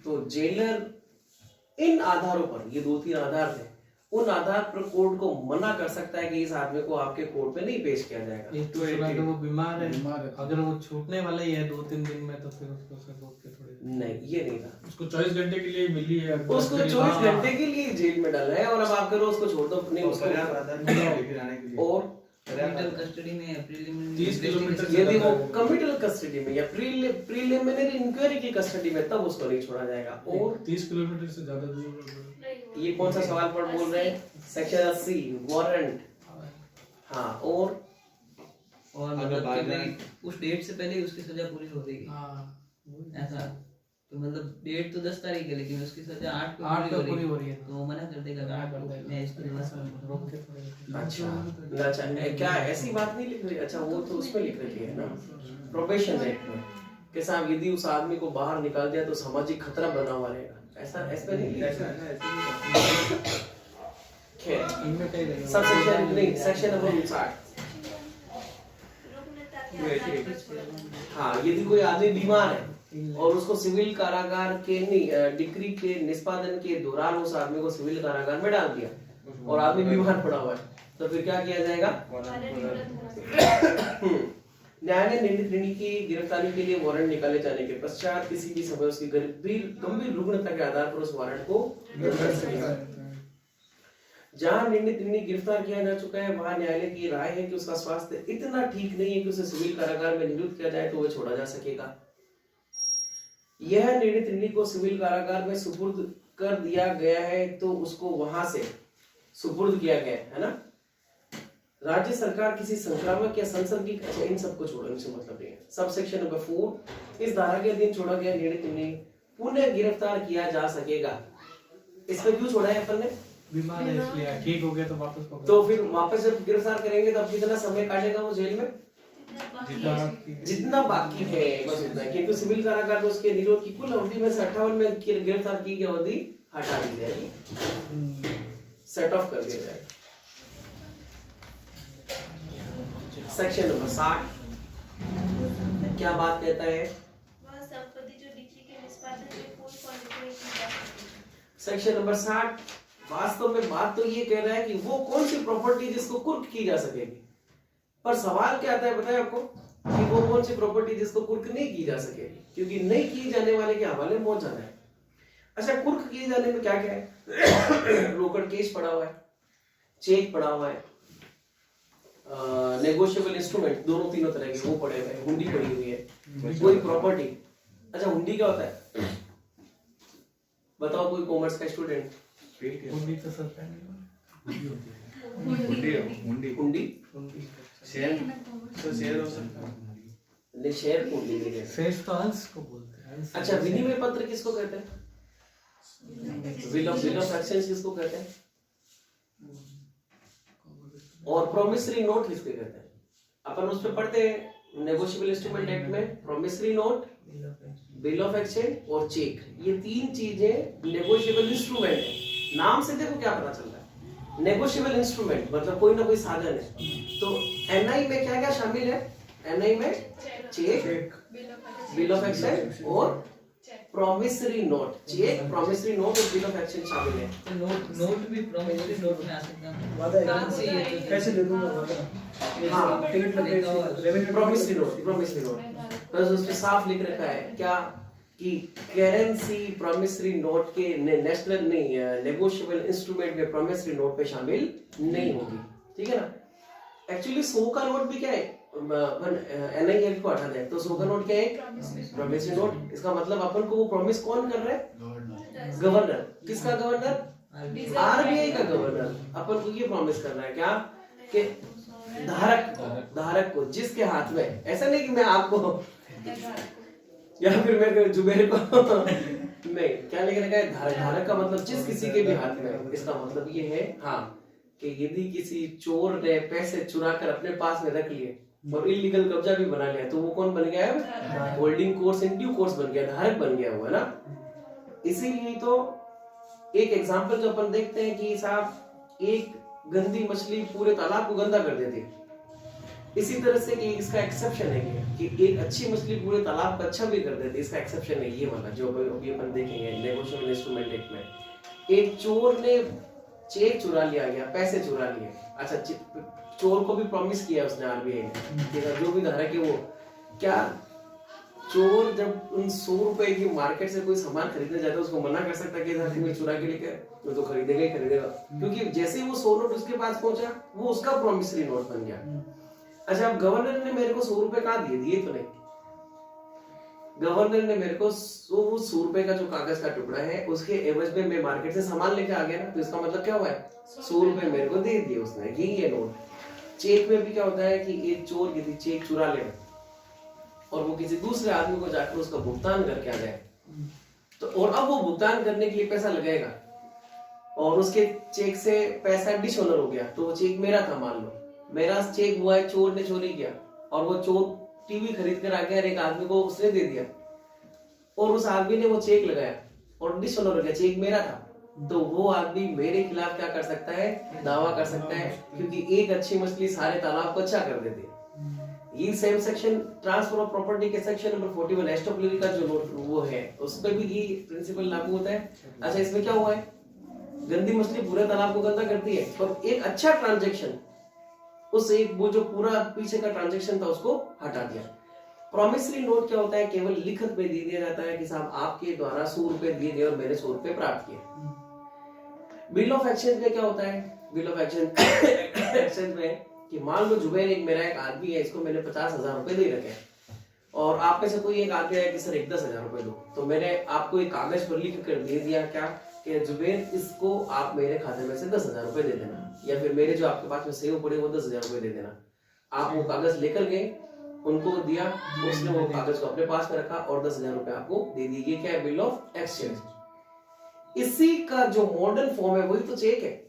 [SPEAKER 1] तो जेलर इन आधारों पर, ये 2-3 आधार थे, उन आधार पर कोर्ट को मना कर सकता है कि इस आदमी को आपके कोर्ट में नहीं पेश किया जाएगा।
[SPEAKER 2] एक तो सुना तो वो बीमार है,
[SPEAKER 4] बीमार है।
[SPEAKER 2] अगर वो छूटने वाला ही है 2-3 दिन में तो फिर उसको से रोक के थोड़ी
[SPEAKER 1] नहीं, ये नहीं था।
[SPEAKER 4] उसको 24 घंटे के लिए मिली है,
[SPEAKER 1] उसको 24 घंटे के लिए जेल में डाला है और अब आप करो उसको छोड़ दो, नहीं उसको
[SPEAKER 5] पर्याप्त आधार नहीं है लेके जाने के लिए।
[SPEAKER 1] और
[SPEAKER 2] कमिटल कस्टडी में
[SPEAKER 4] 30 किलोमीटर
[SPEAKER 1] यदि वो कमिटल कस्टडी में या प्रीलिमिनरी इंक्वायरी की कस्टडी में, तब उसको नहीं छोड़ा जाएगा। और
[SPEAKER 4] 30 किलोमीटर से ज्यादा दूर
[SPEAKER 1] ये कौन सा सवाल पर बोल रहे हैं? Section 80 warrant. हाँ, और
[SPEAKER 2] मतलब कि उस डेट से पहले उसकी सजा पूरी हो जाएगी।
[SPEAKER 4] हाँ
[SPEAKER 2] ऐसा तो मतलब डेट तो 10 तारीख है लेकिन उसकी सजा 8
[SPEAKER 4] को पूरी हो रही है,
[SPEAKER 2] तो वो मना कर देगा कि 8 को मैं इसको रोक के थोड़ी।
[SPEAKER 1] अच्छा, क्या ऐसी बात नहीं लिख रही? अच्छा, वो तो उसमें लिख रही है ना प्रोबेशन एक्ट में कि साहब यदि उस आदमी को बाहर निकाल दिया तो सामाजिक खतरा बना हुआ रहेगा, ऐसा ऐसा नहीं लिखा है। खैर, सब सेक्शन नहीं, सेक्शन नंबर 59।
[SPEAKER 6] रुग्णता के आधार पर छोड़ा जाना।
[SPEAKER 1] हाँ, यदि कोई आदमी बीमार है और उसको सिविल कारागार के डिग्री के निष्पादन के दौरान उस आदमी को सिविल कारागार में डाल दिया और आदमी बीमार पड़ा हुआ है, तो फिर क्या किया जाएगा?
[SPEAKER 6] वारंट निरस्त होना चाहिए।
[SPEAKER 1] न्यायालय निर्णित ऋणी की गिरफ्तारी के लिए वारंट निकाले जाने के पश्चात किसी भी समय उसकी गंभीर रुग्णता के आधार पर उस वारंट को रद्द कर सकेगा। जहां निर्णित ऋणी गिरफ्तार किया जा चुका है वहां न्यायालय की राय है कि उसका स्वास्थ्य इतना ठीक नहीं है कि उसे सिविल कारागार में निरुद्ध किया जाए तो वह छोड़ा जा सकेगा। यह निर्णित ऋणी को सिविल कारागार में सुपुर्द कर दिया गया है तो उसको वहां से सुपुर्द किया गया है ना, राज्य सरकार किसी संक्रामक या संसर्गी, अच्छा इन सबको छोड़ो, इनसे मतलब नहीं है। सब सेक्शन नंबर 4, इस धारा के अधीन छोड़ा गया निर्णय पुनः गिरफ्तार किया जा सकेगा। इसमें क्यों छोड़ा है अपन ने?
[SPEAKER 4] बीमार है इसलिए, ठीक हो गया तो वापस पकड़ो।
[SPEAKER 1] तो फिर वापस जब गिरफ्तार करेंगे तब कितना समय काटेगा वो जेल में? जितना बाकी है बस उतना। क्योंकि सिविल कारागार में उसके निरोध की कुल अवधि में से 58 में गिरफ्तार की गई अवधि हटा दी जाएगी, सेट ऑफ कर दिया जाएगा। सेक्शन नंबर 60 क्या बात कहता है?
[SPEAKER 6] वह संपत्ति जो डिक्री के निष्पादन में पूर्ण क्वालिफाई की जा सकती है।
[SPEAKER 1] सेक्शन नंबर 60 वास्तव में बात तो ये कह रहा है कि वो कौन सी प्रॉपर्टी जिसको कुर्क की जा सकेगी, पर सवाल क्या आता है बताए आपको कि वो कौन सी प्रॉपर्टी जिसको कुर्क नहीं की जा सकेगी, क्योंकि नहीं की जाने वाले के हवाले मौत जाना है। अच्छा, कुर्क किए जाने में क्या क्या है? रोकड़ केस पड़ा हुआ है, चेक पड़ा हुआ है, नेगोशिएबल इंस्ट्रूमेंट दोनों तीनों तरह के वो पड़े हुए हैं, हुंडी पड़ी हुई है, कोई प्रॉपर्टी। अच्छा, हुंडी क्या होता है बताओ, कोई कॉमर्स का स्टूडेंट?
[SPEAKER 4] हुंडी तो सर हुंडी होती है।
[SPEAKER 1] हुंडी
[SPEAKER 5] शेयर तो शेयर हो सकता है,
[SPEAKER 1] नहीं शेयर हुंडी नहीं है।
[SPEAKER 4] शेष तो अंश को बोलते हैं। अंश।
[SPEAKER 1] अच्छा, विनिमय पत्र किसको कहते हैं? बिल ऑफ एक्सचेंज किसको कहते हैं? और प्रोमिसरी नोट किसके कहते हैं? अपन उस पे पढ़ते हैं नेगोशिएबल इंस्ट्रूमेंट एक्ट में, promissory note, bill of exchange और चेक, ये तीन चीजें नेगोशिएबल इंस्ट्रूमेंट है। नाम से देखो क्या पता चल रहा है, नेगोशिएबल इंस्ट्रूमेंट मतलब कोई ना कोई साधन है। तो एनआई में क्या क्या शामिल है? एनआई में चेक, बिल ऑफ एक्सचेंज और promissory note. Cheque, promissory note और बिल ऑफ एक्सचेंज शामिल है।
[SPEAKER 2] तो नोट भी प्रॉमिसरी नोट में आ सकता है।
[SPEAKER 3] वादा है।
[SPEAKER 2] करेंसी है तो
[SPEAKER 3] कैसे दे दूंगा वादा?
[SPEAKER 1] हाँ,
[SPEAKER 3] टिकट लगे, रेवेन्यू
[SPEAKER 1] प्रॉमिसरी नोट बस उसमें साफ लिख रखा है क्या कि करेंसी प्रॉमिसरी नोट के नेशनल नहीं, नेगोशिएबल इंस्ट्रूमेंट में प्रॉमिसरी नोट पे शामिल नहीं होगी। ठीक है ना? एक्चुअली 100 का नोट भी क्या है, एनआई को हटा दे तो 100 का नोट क्या है? Promissory note. इसका मतलब अपन को वो प्रॉमिस कौन कर रहा है? गवर्नर। किसका गवर्नर? आरबीआई का गवर्नर। अपन को ये प्रॉमिस करना है क्या कि धारक को जिसके हाथ में, ऐसा नहीं कि मैं आपको या फिर मैं जुबेर को नहीं, क्या लिख रखा है? धारक का मतलब जिस किसी के भी हाथ में। इसका मतलब ये है हाँ कि यदि किसी चोर ने पैसे चुरा कर अपने पास में रख लिए और इलीगल कब्जा भी बना लिया तो वो कौन बन गया है? Holding course in due course बन गया, धारक बन गया हुआ है ना। इसीलिए तो एक एग्जांपल जो अपन देखते हैं कि साहब एक गंदी मछली पूरे तालाब को गंदा कर देती है, इसी तरह से कि इसका एक्सेप्शन है कि एक अच्छी मछली पूरे तालाब को अच्छा भी कर देती है। इसका एक्सेप्शन है ये वाला जो अभी अपन देखेंगे नेगोशिएबल इंस्ट्रूमेंट एक्ट में। एक चोर ने चेक चुरा लिया गया, पैसे चुरा लिए। अच्छा, चोर को भी प्रॉमिस किया उसने आरबीआई ने, जो भी धारक है वो क्या, चोर जब उन 100 रुपए की मार्केट से कोई सामान खरीदने जाता है उसको मना कर सकता है कि मैं चुरा के लेकर, वो तो खरीदेगा ही खरीदेगा, क्योंकि जैसे ही वो 100 नोट उसके पास पहुंचा वो उसका प्रॉमिसरी नोट बन गया। अच्छा, अब गवर्नर ने मेरे को 100 रुपए कहाँ दिए तो नहीं, गवर्नर ने मेरे को 100 रुपए का जो कागज का टुकड़ा है उसके एवज में मैं मार्केट से सामान लेके आ गया ना, तो इसका मतलब क्या हुआ है? 100 रुपए मेरे को दे दिए उसने, यही है नोट। चेक में भी क्या होता है कि एक चोर किसी चेक चुरा ले और वो किसी दूसरे आदमी को जाकर उसका भुगतान करके आ जाए, तो और अब वो भुगतान करने के लिए पैसा लगेगा और उसके चेक से पैसा डिसऑनर हो गया, तो वो चेक मेरा था, मान लो मेरा चेक हुआ है, चोर ने चोरी किया और वो चोर टीवी खरीद कर आ गया, एक आदमी को उसने दे दिया और उस आदमी ने वो चेक लगाया और डिसऑनर हो गया, चेक मेरा था, तो वो आदमी मेरे खिलाफ क्या कर सकता है? दावा कर सकता है, क्योंकि एक अच्छी मछली सारे तालाब को अच्छा कर देती है। ये same section transfer of property के सेक्शन नंबर 41 एस्टोप्लिरी का जो नोट वो है उस पर भी ये प्रिंसिपल लागू होता है। अच्छा, इसमें क्या हुआ है? गंदी मछली पूरे तालाब को गंदा करती है, पर एक अच्छा ट्रांजैक्शन उस एक वो जो पूरा पीछे का ट्रांजैक्शन था उसको हटा दिया। प्रॉमिसरी नोट क्या होता है? केवल लिखित में दे दिया जाता है कि साहब आपके द्वारा 100 रुपए दिए गए और मैंने 100 रुपए प्राप्त किए। बिल ऑफ एक्सचेंज में क्या होता है? बिल ऑफ एक्सचेंज में कि मान लो जुबैर एक मेरा एक आदमी है, इसको मैंने 50,000 रुपए दे रखे हैं और आप में से कोई एक आदमी है कि सर एक 10,000 रुपए दो, तो मैंने आपको एक कागज पर लिख कर दे दिया क्या कि जुबेर इसको आप मेरे खाते में से 10,000 रुपए दे देना, या फिर मेरे जो आपके पास में सेव पड़े वो 10,000 रुपए दे देना। आप वो कागज लेकर गए, उनको दिया, उसने वो कागज को अपने पास में रखा और 10,000 रुपए आपको दे दी। ये क्या है? Bill of exchange. इसी का जो मॉडर्न फॉर्म है वही तो चेक है।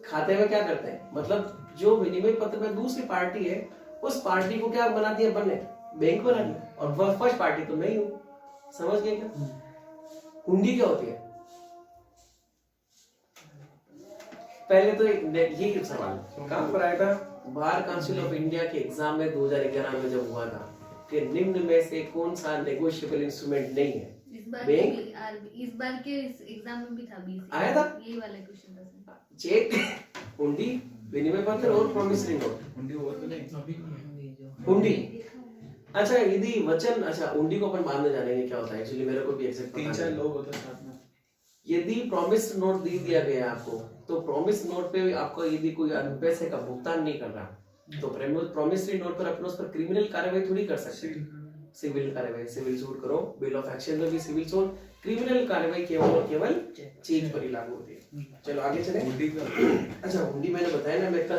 [SPEAKER 1] खाते में क्या करते हैं, मतलब जो विनिमय पत्र में दूसरी पार्टी है उस पार्टी को क्या बना दिया अपन ने? बैंक बना दिया, और वह फर्स्ट पार्टी तो मैं ही हूं। समझ गए क्या? हुंडी क्या होती है? पहले तो ये सवाल कहां पर आया था? बार काउंसिल ऑफ इंडिया के एग्जाम में 2011 में जब हुआ था कि निम्न में से कौन सा नेगोशिएबल इंस्ट्रूमेंट नहीं है?
[SPEAKER 7] इस बार के एग्जाम में भी था,
[SPEAKER 1] आया था
[SPEAKER 7] यही वाला क्वेश्चन था।
[SPEAKER 1] चेक, हुंडी, विनिमय पत्र और प्रॉमिसरी नोट।
[SPEAKER 5] हुंडी और तो नहीं,
[SPEAKER 1] हुंडी। अच्छा यदि वचन, अच्छा हुंडी को अपन बाद में जानेंगे क्या होता है, एक्चुअली मेरे को भी एग्जैक्ट पता
[SPEAKER 5] 3-4
[SPEAKER 1] नहीं।
[SPEAKER 5] लोग होते हैं साथ में।
[SPEAKER 1] यदि प्रॉमिस नोट दे दिया गया है आपको, तो प्रॉमिस नोट पे आपको यदि कोई पैसे का भुगतान नहीं कर रहा तो प्रॉमिसरी नोट पर अपन उस पर क्रिमिनल कार्रवाई थोड़ी कर सकते हैं। सिविल कार्रवाई, सिविल सूट करो, बिल ऑफ एक्सचेंज में भी सिविल सूट, क्रिमिनल कार्रवाई केवल और केवल चीज पर ही लागू होती है। चलो आगे चलें।
[SPEAKER 5] हुंडी का
[SPEAKER 1] अच्छा हुंडी मैंने बताया ना, मैं कल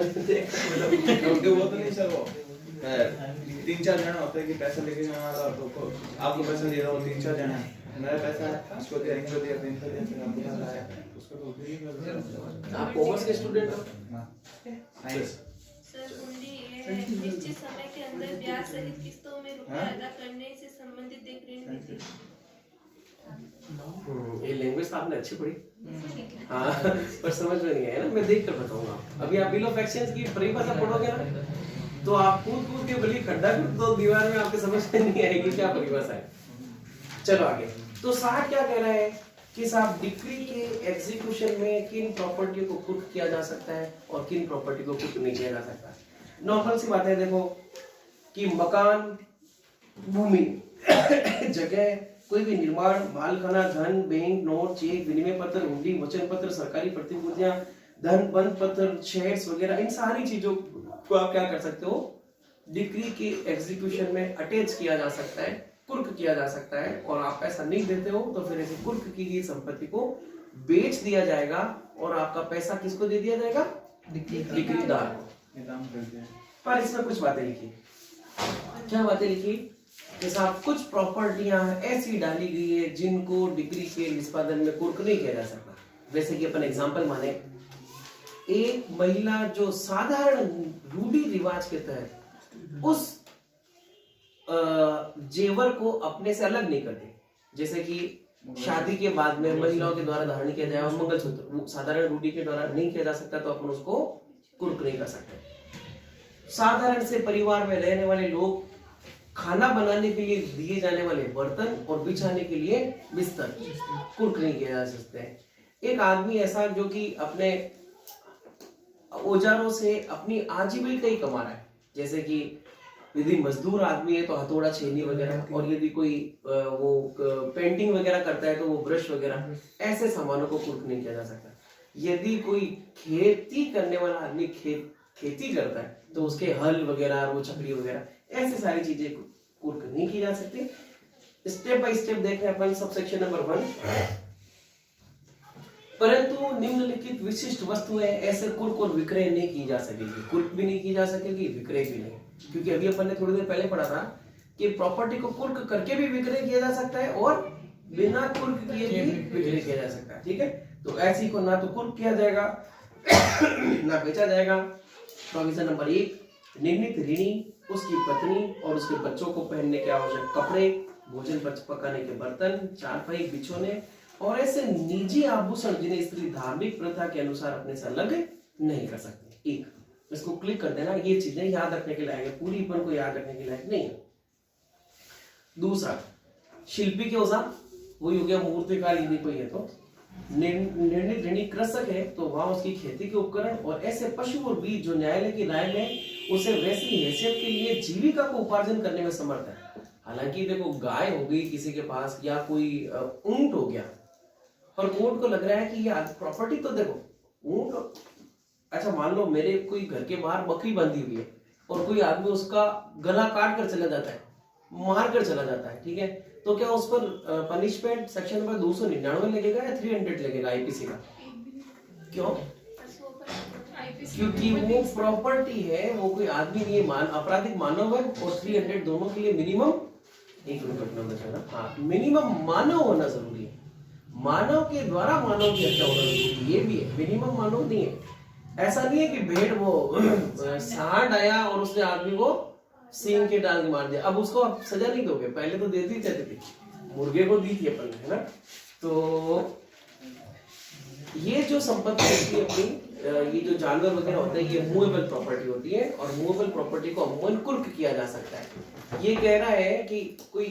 [SPEAKER 5] हुंडी वो तो नहीं सर, वो 3-4 जन होते हैं कि पैसा लेके जाना था, तो आपको पैसा दे रहा हूँ, 3-4 जन है, मेरा पैसा है, इसको दिया, इनको दिया, इनको दिया, फिर आपको पैसा आया, उसको तो हुंडी कर।
[SPEAKER 1] आप कॉमर्स के स्टूडेंट हो?
[SPEAKER 5] साइंस।
[SPEAKER 6] सर हुंडी ये है निश्चित समय के अंदर ब्याज सहित किस्तों में रुपए अदा करने से संबंधित एक ऋण नीति।
[SPEAKER 1] ये लैंग्वेज तो आपने अच्छी पढ़ी, हाँ, पर समझ में नहीं आया ना, मैं देख कर बताऊंगा। अभी आप बिल ऑफ एक्सचेंज की परिभाषा पढ़ोगे ना तो आप कूद के भली खड्डा कर दो दीवार में, आपके समझ में नहीं आएगी क्या परिभाषा है। चलो आगे। तो साहब क्या कह रहा है कि साहब डिक्री के एग्जीक्यूशन में किन प्रॉपर्टी को कुर्क किया जा सकता है और किन प्रॉपर्टी को कुर्क नहीं किया जा सकता। नॉर्मल सी बात है, देखो कि मकान, भूमि, जगह, कोई भी निर्माण, मालखाना, धन, बैंक नोट, चेक, विनिमय पत्र, हुंडी, वचन पत्र, सरकारी प्रतिभूतियां, धन बंद पत्र, शेयर्स वगैरह, इन सारी चीजों को आप क्या कर सकते हो? डिक्री के एग्जीक्यूशन में अटैच किया जा सकता है, कुर्क किया जा सकता है। और आप पैसा नहीं देते हो तो फिर ऐसे कुर्क की गई संपत्ति को बेच दिया जाएगा और आपका पैसा किसको दे दिया जाएगा? डिक्रीदार को।
[SPEAKER 5] निदान कर दिया।
[SPEAKER 1] पर इसमें कुछ बातें लिखी। क्या बातें लिखी? कि साहब कुछ प्रॉपर्टियां ऐसी डाली गई है जिनको डिक्री के निष्पादन में कुर्क नहीं किया जा सकता। वैसे कि अपन एग्जांपल माने, एक महिला जो साधारण रूढ़ी रिवाज के तहत उस जेवर को अपने से अलग नहीं करती, जैसे कि शादी के बाद में महिलाओं के द्वारा धारण किया जाए मंगलसूत्र, वो साधारण रूढ़ी के द्वारा नहीं किया जा सकता तो अपन उसको कुर्क नहीं कर सकते। साधारण से परिवार में रहने वाले लोग खाना बनाने के लिए दिए जाने वाले बर्तन और बिछाने के लिए बिस्तर कुर्क नहीं किया जा सकते। एक आदमी ऐसा जो कि अपने औजारों से अपनी आजीविका ही कमा रहा है, जैसे कि यदि मजदूर आदमी है तो हथौड़ा, छेनी वगैरह, और यदि कोई वो पेंटिंग वगैरह करता है तो वो ब्रश वगैरह, ऐसे सामानों को कुर्क नहीं किया जा सकता। यदि कोई खेती करने वाला आदमी खेती करता है तो उसके हल वगैरह, वो छकड़ी वगैरह, ऐसी सारी चीजें कुर्क नहीं की जा सकती। स्टेप बाय स्टेप देख रहे हैं अपन। सबसेक्शन नंबर 1, परंतु निम्नलिखित विशिष्ट वस्तुएं ऐसे कुर्क और विक्रय नहीं की जा सकेगी। कुर्क भी नहीं की जा सकेगी, विक्रय भी नहीं, क्योंकि अभी अपन ने थोड़ी देर पहले पढ़ा था कि प्रॉपर्टी को कुर्क करके भी विक्रय किया जा सकता है और बिना कुर्क किए भी विक्रय किया जा सकता है। ठीक है, तो ऐसी को ना तो कुर्क किया जाएगा ना बेचा जाएगा। प्रोविजन नंबर 1, निर्णित ऋणी, उसकी पत्नी और उसके बच्चों को पहनने के आवश्यक कपड़े, भोजन पकाने के बर्तन, चारपाई, बिछौने और ऐसे निजी आभूषण जिन्हें स्त्री धार्मिक प्रथा के अनुसार अपने से अलग नहीं कर सकती। एक, इसको क्लिक कर देना। ये चीजें याद रखने के लायक है, पूरी पर को याद रखने के लायक नहीं है। दूसरा, शिल्पी के औजार, वही हो गया मूर्तिकार यदि कोई है तो। निर्णित ऋणी कृषक है तो वहां उसकी खेती के उपकरण और ऐसे पशु और बीज जो न्यायालय की राय में उसे वैसी हैसियत के लिए जीविका को उपार्जन करने में समर्थ है। हालांकि देखो, गाय हो गई किसी के पास या कोई ऊंट हो गया, और ऊंट को लग रहा है कि ये प्रॉपर्टी, तो देखो ऊंट, अच्छा मान लो मेरे कोई घर के बाहर बकरी बंधी हुई है और कोई आदमी उसका गला काट कर चला जाता है मार कर चला जाता है, ठीक है, तो क्या उस पर पनिशमेंट सेक्शन नंबर 299 लगेगा या 300 लगेगा आईपीसी का? क्यों? क्योंकि वो प्रॉपर्टी है, वो कोई आदमी नहीं है, आपराधिक मानव है, और 300 दोनों के लिए मिनिमम, एक मिनट ना, हाँ, मिनिमम मानव होना जरूरी है, मानव के द्वारा मानव की हत्या होना जरूरी है, ये भी है, मिनिमम मानव नहीं है। ऐसा नहीं है कि भेड़ वो सांड आया और उसने आदमी को सींग के डाल के मार दिया, अब उसको आप सजा नहीं दोगे, पहले तो देती थी, मुर्गे को दी थी अपन, है ना। तो ये जो संपत्ति होती है अपनी, ये जो जानवर वगैरह होते हैं, ये मूवेबल प्रॉपर्टी होती है, और मूवेबल प्रॉपर्टी को अमूमन कुर्क किया जा सकता है। ये कह रहा है कि कोई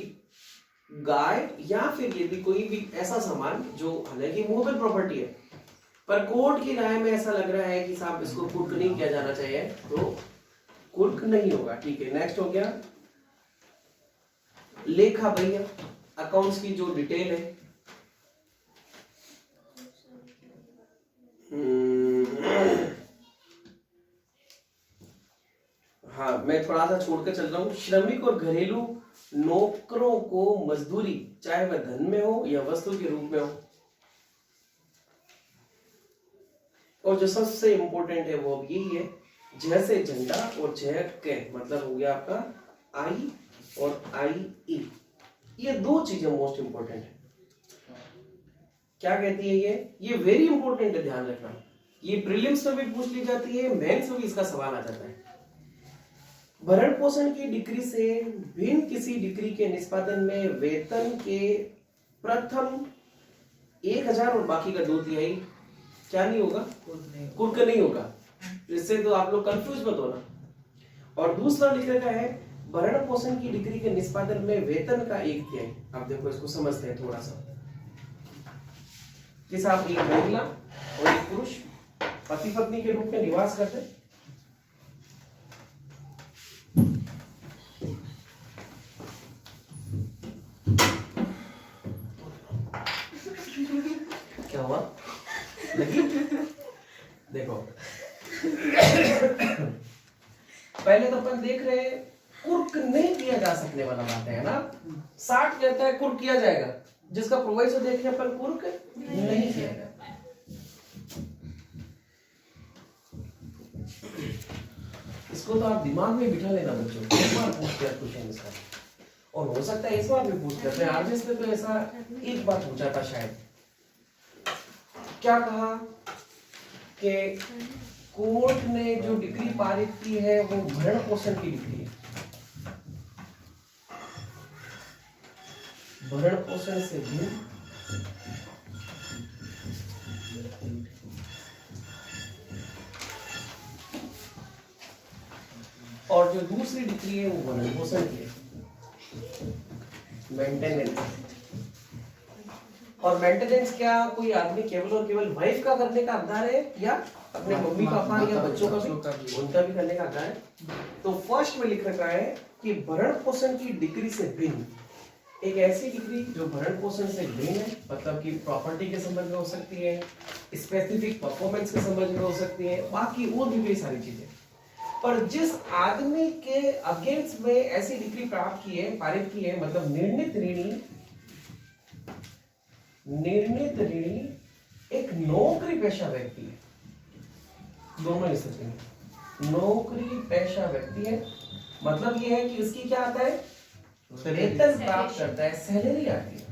[SPEAKER 1] गाय या फिर यदि कोई भी ऐसा सामान जो हालांकि मूवेबल प्रॉपर्टी है, पर कोर्ट की राय में ऐसा लग रहा है कि साहब इसको कुर्क नहीं किया जाना चाहिए, तो कुर्क नहीं होगा, ठीक है। नेक्स्ट हो गया लेखा भैया, अकाउंट्स की जो डिटेल है, हाँ मैं थोड़ा सा छोड़कर चल रहा हूँ। श्रमिक और घरेलू नौकरों को मजदूरी, चाहे वह धन में हो या वस्तु के रूप में हो, और जो सबसे इंपॉर्टेंट है वो अब यही है, जैसे झंडा और जय के मतलब हो गया आपका आई और आई ई, ये दो चीजें मोस्ट इंपॉर्टेंट है। क्या कहती है ये वेरी इंपॉर्टेंट है, ध्यान रखना, ये प्रीलिम्स में भी पूछ ली जाती है, मेंस में भी इसका सवाल आ जाता है। भरण पोषण की डिग्री से भिन्न किसी डिग्री के निष्पादन में वेतन के प्रथम 1000 और बाकी का 2/3 क्या नहीं होगा, कुर्क नहीं होगा, इससे तो आप लोग कंफ्यूज मत होना। और दूसरा लिख रखा है भरण पोषण की डिग्री के निष्पादन में वेतन का 1/3। आप देखो इसको समझते हैं थोड़ा सा, कि साहब एक महिला और एक पुरुष पति पत्नी के रूप में निवास करते, क्या हुआ लगी? देखो पहले तो अपन देख रहे हैं कुर्क नहीं किया जा सकने वाला बात है ना, 60 कहता है कुर्क किया जाएगा, जिसका प्रोवाइजर देख रहे अपन कुर्क नहीं किया जाएगा। इसको तो आप दिमाग में बिठा लेना बच्चों, एक बार पूछ दिया क्वेश्चन इसका, और हो सकता है इस बार भी पूछ करते हैं। आरबीएस में तो ऐसा एक बार पूछा था शायद, क्या कहा कि कोर्ट ने जो डिग्री पारित की है वो भरण पोषण की डिग्री है, भरण पोषण से भिन्न और जो दूसरी डिग्री है वो भरण पोषण की है, मेंटेनेंस। और मेंटेनेंस क्या कोई आदमी केवल और केवल वाइफ का करने का हकदार है या अपने मम्मी पापा या बच्चों का भी, उनका भी करने का हकदार है। तो फर्स्ट में लिख रखा है कि भरण पोषण की डिग्री से भिन्न, एक ऐसी डिग्री जो भरण पोषण से भिन्न है, मतलब कि प्रॉपर्टी के संबंध में हो सकती है, स्पेसिफिक परफॉर्मेंस के संबंध में हो सकती है, बाकी और भी कई सारी चीजें। पर जिस आदमी के अगेंस्ट में ऐसी डिग्री प्राप्त की है, पारित की है, मतलब निर्णित ऋणी एक नौकरी पेशा व्यक्ति है, दोनों स्थिति में नौकरी पेशा व्यक्ति है, मतलब ये है कि इसकी क्या आता है, वेतन प्राप्त करता है, सैलरी आती है,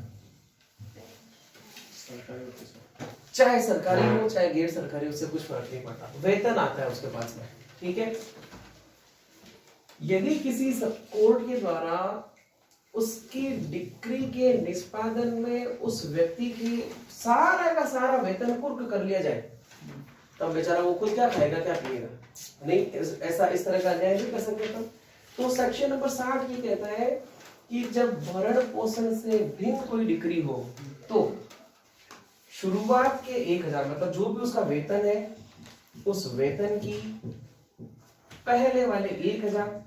[SPEAKER 1] चाहे सरकारी हो चाहे गैर सरकारी, उससे कुछ फर्क नहीं पड़ता, वेतन आता है उसके पास में, ठीक है। यदि किसी कोर्ट के द्वारा उसकी डिग्री के निष्पादन में उस व्यक्ति की सारा का सारा वेतन कुर्क कर लिया जाए, तब बेचारा वो खुद क्या खाएगा क्या पिएगा, नहीं ऐसा इस तरह का अन्याय नहीं कर सकते। तो सेक्शन नंबर 60 ये कहता है कि जब भरण पोषण से भिन्न कोई डिग्री हो तो शुरुआत के 1000 मतलब जो भी उसका वेतन है, उस वेतन की पहले वाले 1000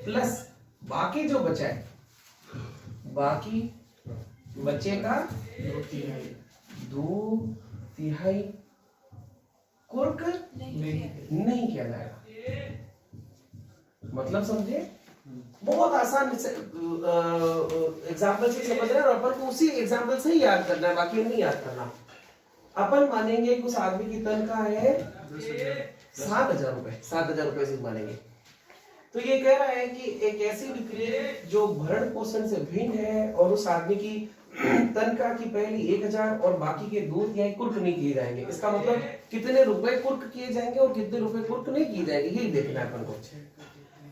[SPEAKER 1] प्लस बाकी जो बचा है, बाकी बचेगा 2/3 कुर्क नहीं किया जाएगा। मतलब समझे? बहुत आसान एग्जाम्पल से समझ रहे हैं और अपन को उसी एग्जाम्पल से ही याद करना है, बाकी नहीं याद करना। अपन मानेंगे कि उस आदमी की तनख्वाह है 7,000 रुपए, 7,000 रुपए से मानेंगे। तो ये कह रहा है कि एक ऐसी डिग्री जो भरण पोषण से भिन्न है और उस आदमी की तनख्वाह की पहली 1,000 और बाकी के 2/3 कुर्क नहीं किए जाएंगे। इसका मतलब कितने रुपए कुर्क किए जाएंगे और कितने रुपए कुर्क नहीं किए जाएंगे, यही देखना है अपन को।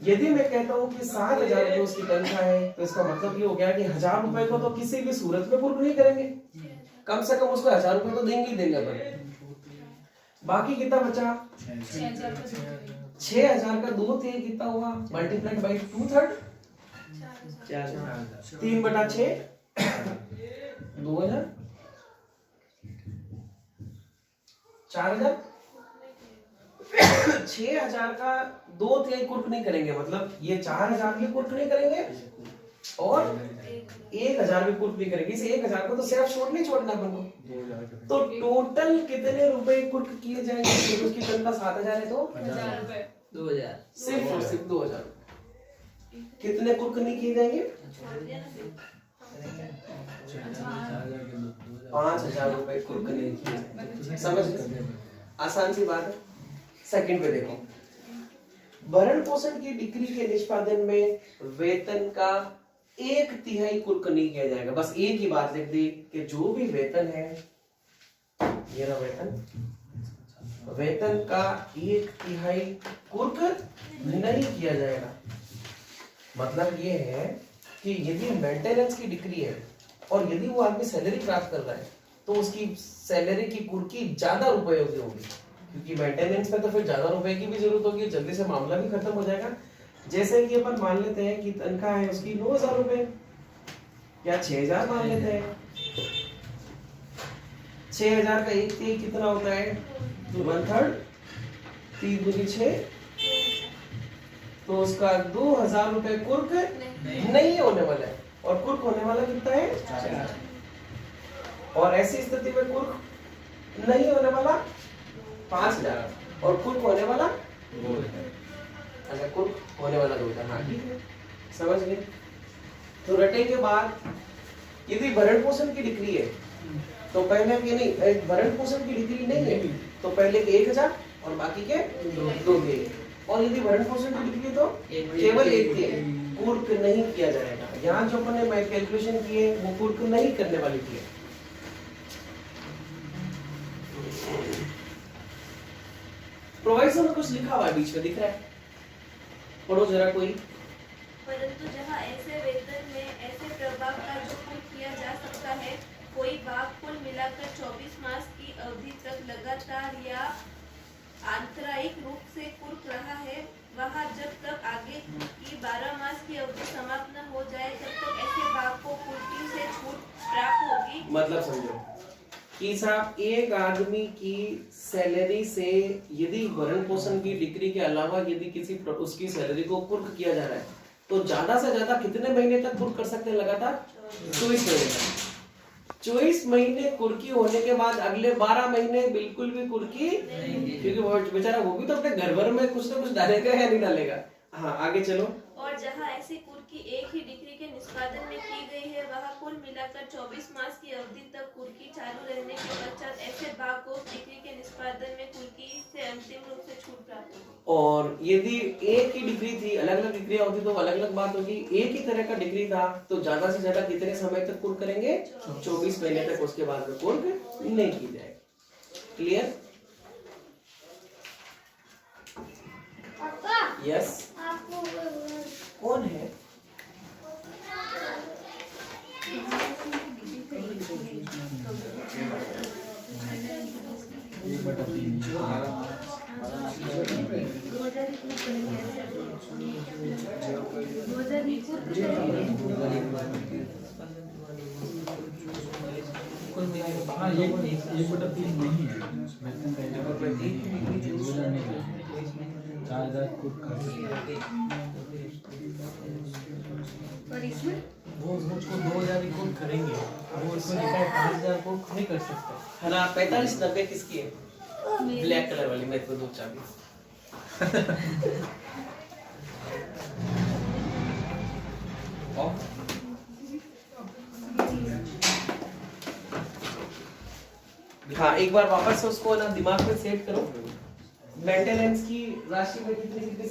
[SPEAKER 1] यदि मैं कहता हूँ कि 7,000 रुपए उसकी तनख्वाह है, तो इसका मतलब ये हो गया कि 1,000 रुपए को तो किसी भी सूरत में कुर्क नहीं करेंगे, कम से कम उसको 1,000 रुपए तो देंगे ही देंगे अपन। बाकी कितना बचा? 6,000 का 2/3 कितना हुआ? Multiplied by 2/3, 3/6, 2,000, 4,000। 6,000 का 2/3 कुर्क नहीं करेंगे, मतलब ये 4,000 भी कुर्क नहीं करेंगे और 1,000 भी कुर्क नहीं करेंगे। इस 1,000 को तो सिर्फ छोड़ नहीं छोड़ना अपन को। तो टोटल कितने रुपए कुर्क किए जाएंगे? तो उसकी तनख्वाह 7,000 है तो
[SPEAKER 2] 2,000
[SPEAKER 1] सिर्फ 2,000। कितने कुर्क नहीं किए जाएंगे? 5,000 रुपए कुर्क नहीं किए जाएंगे। समझ गए? आसान सी बात है। सेकंड पे देखो, भरण पोषण की डिग्री के निष्पादन में वेतन का 1/3 कुर्क नहीं किया जाएगा। बस एक ही बात लिख दी कि जो भी वेतन है, ये ना वेतन का 1/3 कुर्क नहीं किया जाएगा। मतलब ये है कि यदि मेंटेनेंस की डिग्री है और यदि वो आदमी सैलरी प्राप्त कर रहा है तो उसकी सैलरी की कुर्की ज्यादा रुपए की होगी, क्योंकि मेंटेनेंस में तो फिर ज्यादा रुपए की भी जरूरत होगी, जल्दी से मामला भी खत्म हो जाएगा। जैसे कि अपन मान लेते हैं कि तनख्वाह है उसकी 9,000 रुपए या 6,000 मान लेते हैं। 6,000 का 1/3 कितना होता है? 1/3, 3 दूनी 6, तो उसका 2,000 रुपए कुर्क नहीं होने वाला है और कुर्क होने वाला कितना है? 4,000। और ऐसी स्थिति में कुर्क नहीं होने वाला 5,000 और कुर्क होने वाला 2,000। अच्छा, कुर्क होने वाला 2,000। हाँ ठीक है, समझ गए? तो रटे के बाद यदि भरण पोषण की डिग्री है तो पहले के नहीं, भरण पोषण की डिग्री नहीं है तो पहले के 1,000 और बाकी के 2,000। और यदि भरण पोषण की डिग्री तो केवल 1/3 कुर्क नहीं किया जाएगा। यहाँ जो अपने मैं कैलकुलेशन किए वो कुर्क नहीं करने वाली थी। प्रोवाइजर में कुछ लिखा हुआ है बीच में, दिख रहा है? पढ़ो जरा कोई।
[SPEAKER 6] परंतु जहाँ ऐसे वेतन में ऐसे प्रभाव का जो कुल किया जा सकता है, कोई भाग कुल मिलाकर 24 मास की अवधि तक लगातार या आंतरायिक रूप से कुर्क रहा है, वहाँ जब तक आगे की 12 मास की अवधि समाप्त न हो जाए तब तक ऐसे भाग को कुर्की से छूट प्राप्त होगी।
[SPEAKER 1] मतलब समझो कि साहब एक आदमी की सैलरी से यदि भरण पोषण की डिग्री के अलावा यदि किसी उसकी सैलरी को कुर्क किया जा रहा है तो ज्यादा से ज्यादा कितने महीने तक कुर्क कर सकते हैं? लगातार 24 महीने तक। 24 महीने कुर्की होने के बाद अगले 12 महीने बिल्कुल भी कुर्की, क्योंकि वो बेचारा वो भी तो अपने घर भर में कुछ ना कुछ डालेगा या नहीं डालेगा। हाँ आगे चलो।
[SPEAKER 6] और जहाँ ऐसी कुर्की एक ही डिग्री के निष्पादन में की गई है, वहाँ कुल मिलाकर 24 मास की अवधि तक कुर्की चालू रहने के पश्चात ऐसे भाग को डिग्री के निष्पादन में कुर्की से अंतिम रूप से छूट प्राप्त होगी। और
[SPEAKER 1] यदि एक ही डिग्री थी, अलग अलग डिग्रियां होती तो अलग अलग बात होगी। एक ही तरह का डिग्री था तो ज्यादा से ज्यादा कितने समय तक कुर्क करेंगे? 24 महीने तक। उसके बाद में कुर्क नहीं की जाएगी। क्लियर? यस। कौन है?
[SPEAKER 4] हाँ, ये 1/3 नहीं है। वेतन का 1/3 नहीं है। 4,000 कुर्क कर सकते हैं।
[SPEAKER 7] और इसमें
[SPEAKER 2] वो मुझको 2,000 ही कुर्क करेंगे, वो इसमें लिखा है 5,000 कुर्क नहीं कर सकते।
[SPEAKER 1] है ना? 45 90 किसकी है? ब्लैक कलर वाली मेरे को दो चाबी। हाँ एक बार वापस से उसको ना दिमाग में सेट करो। मेंटेनेंस की राशि में कितनी कितनी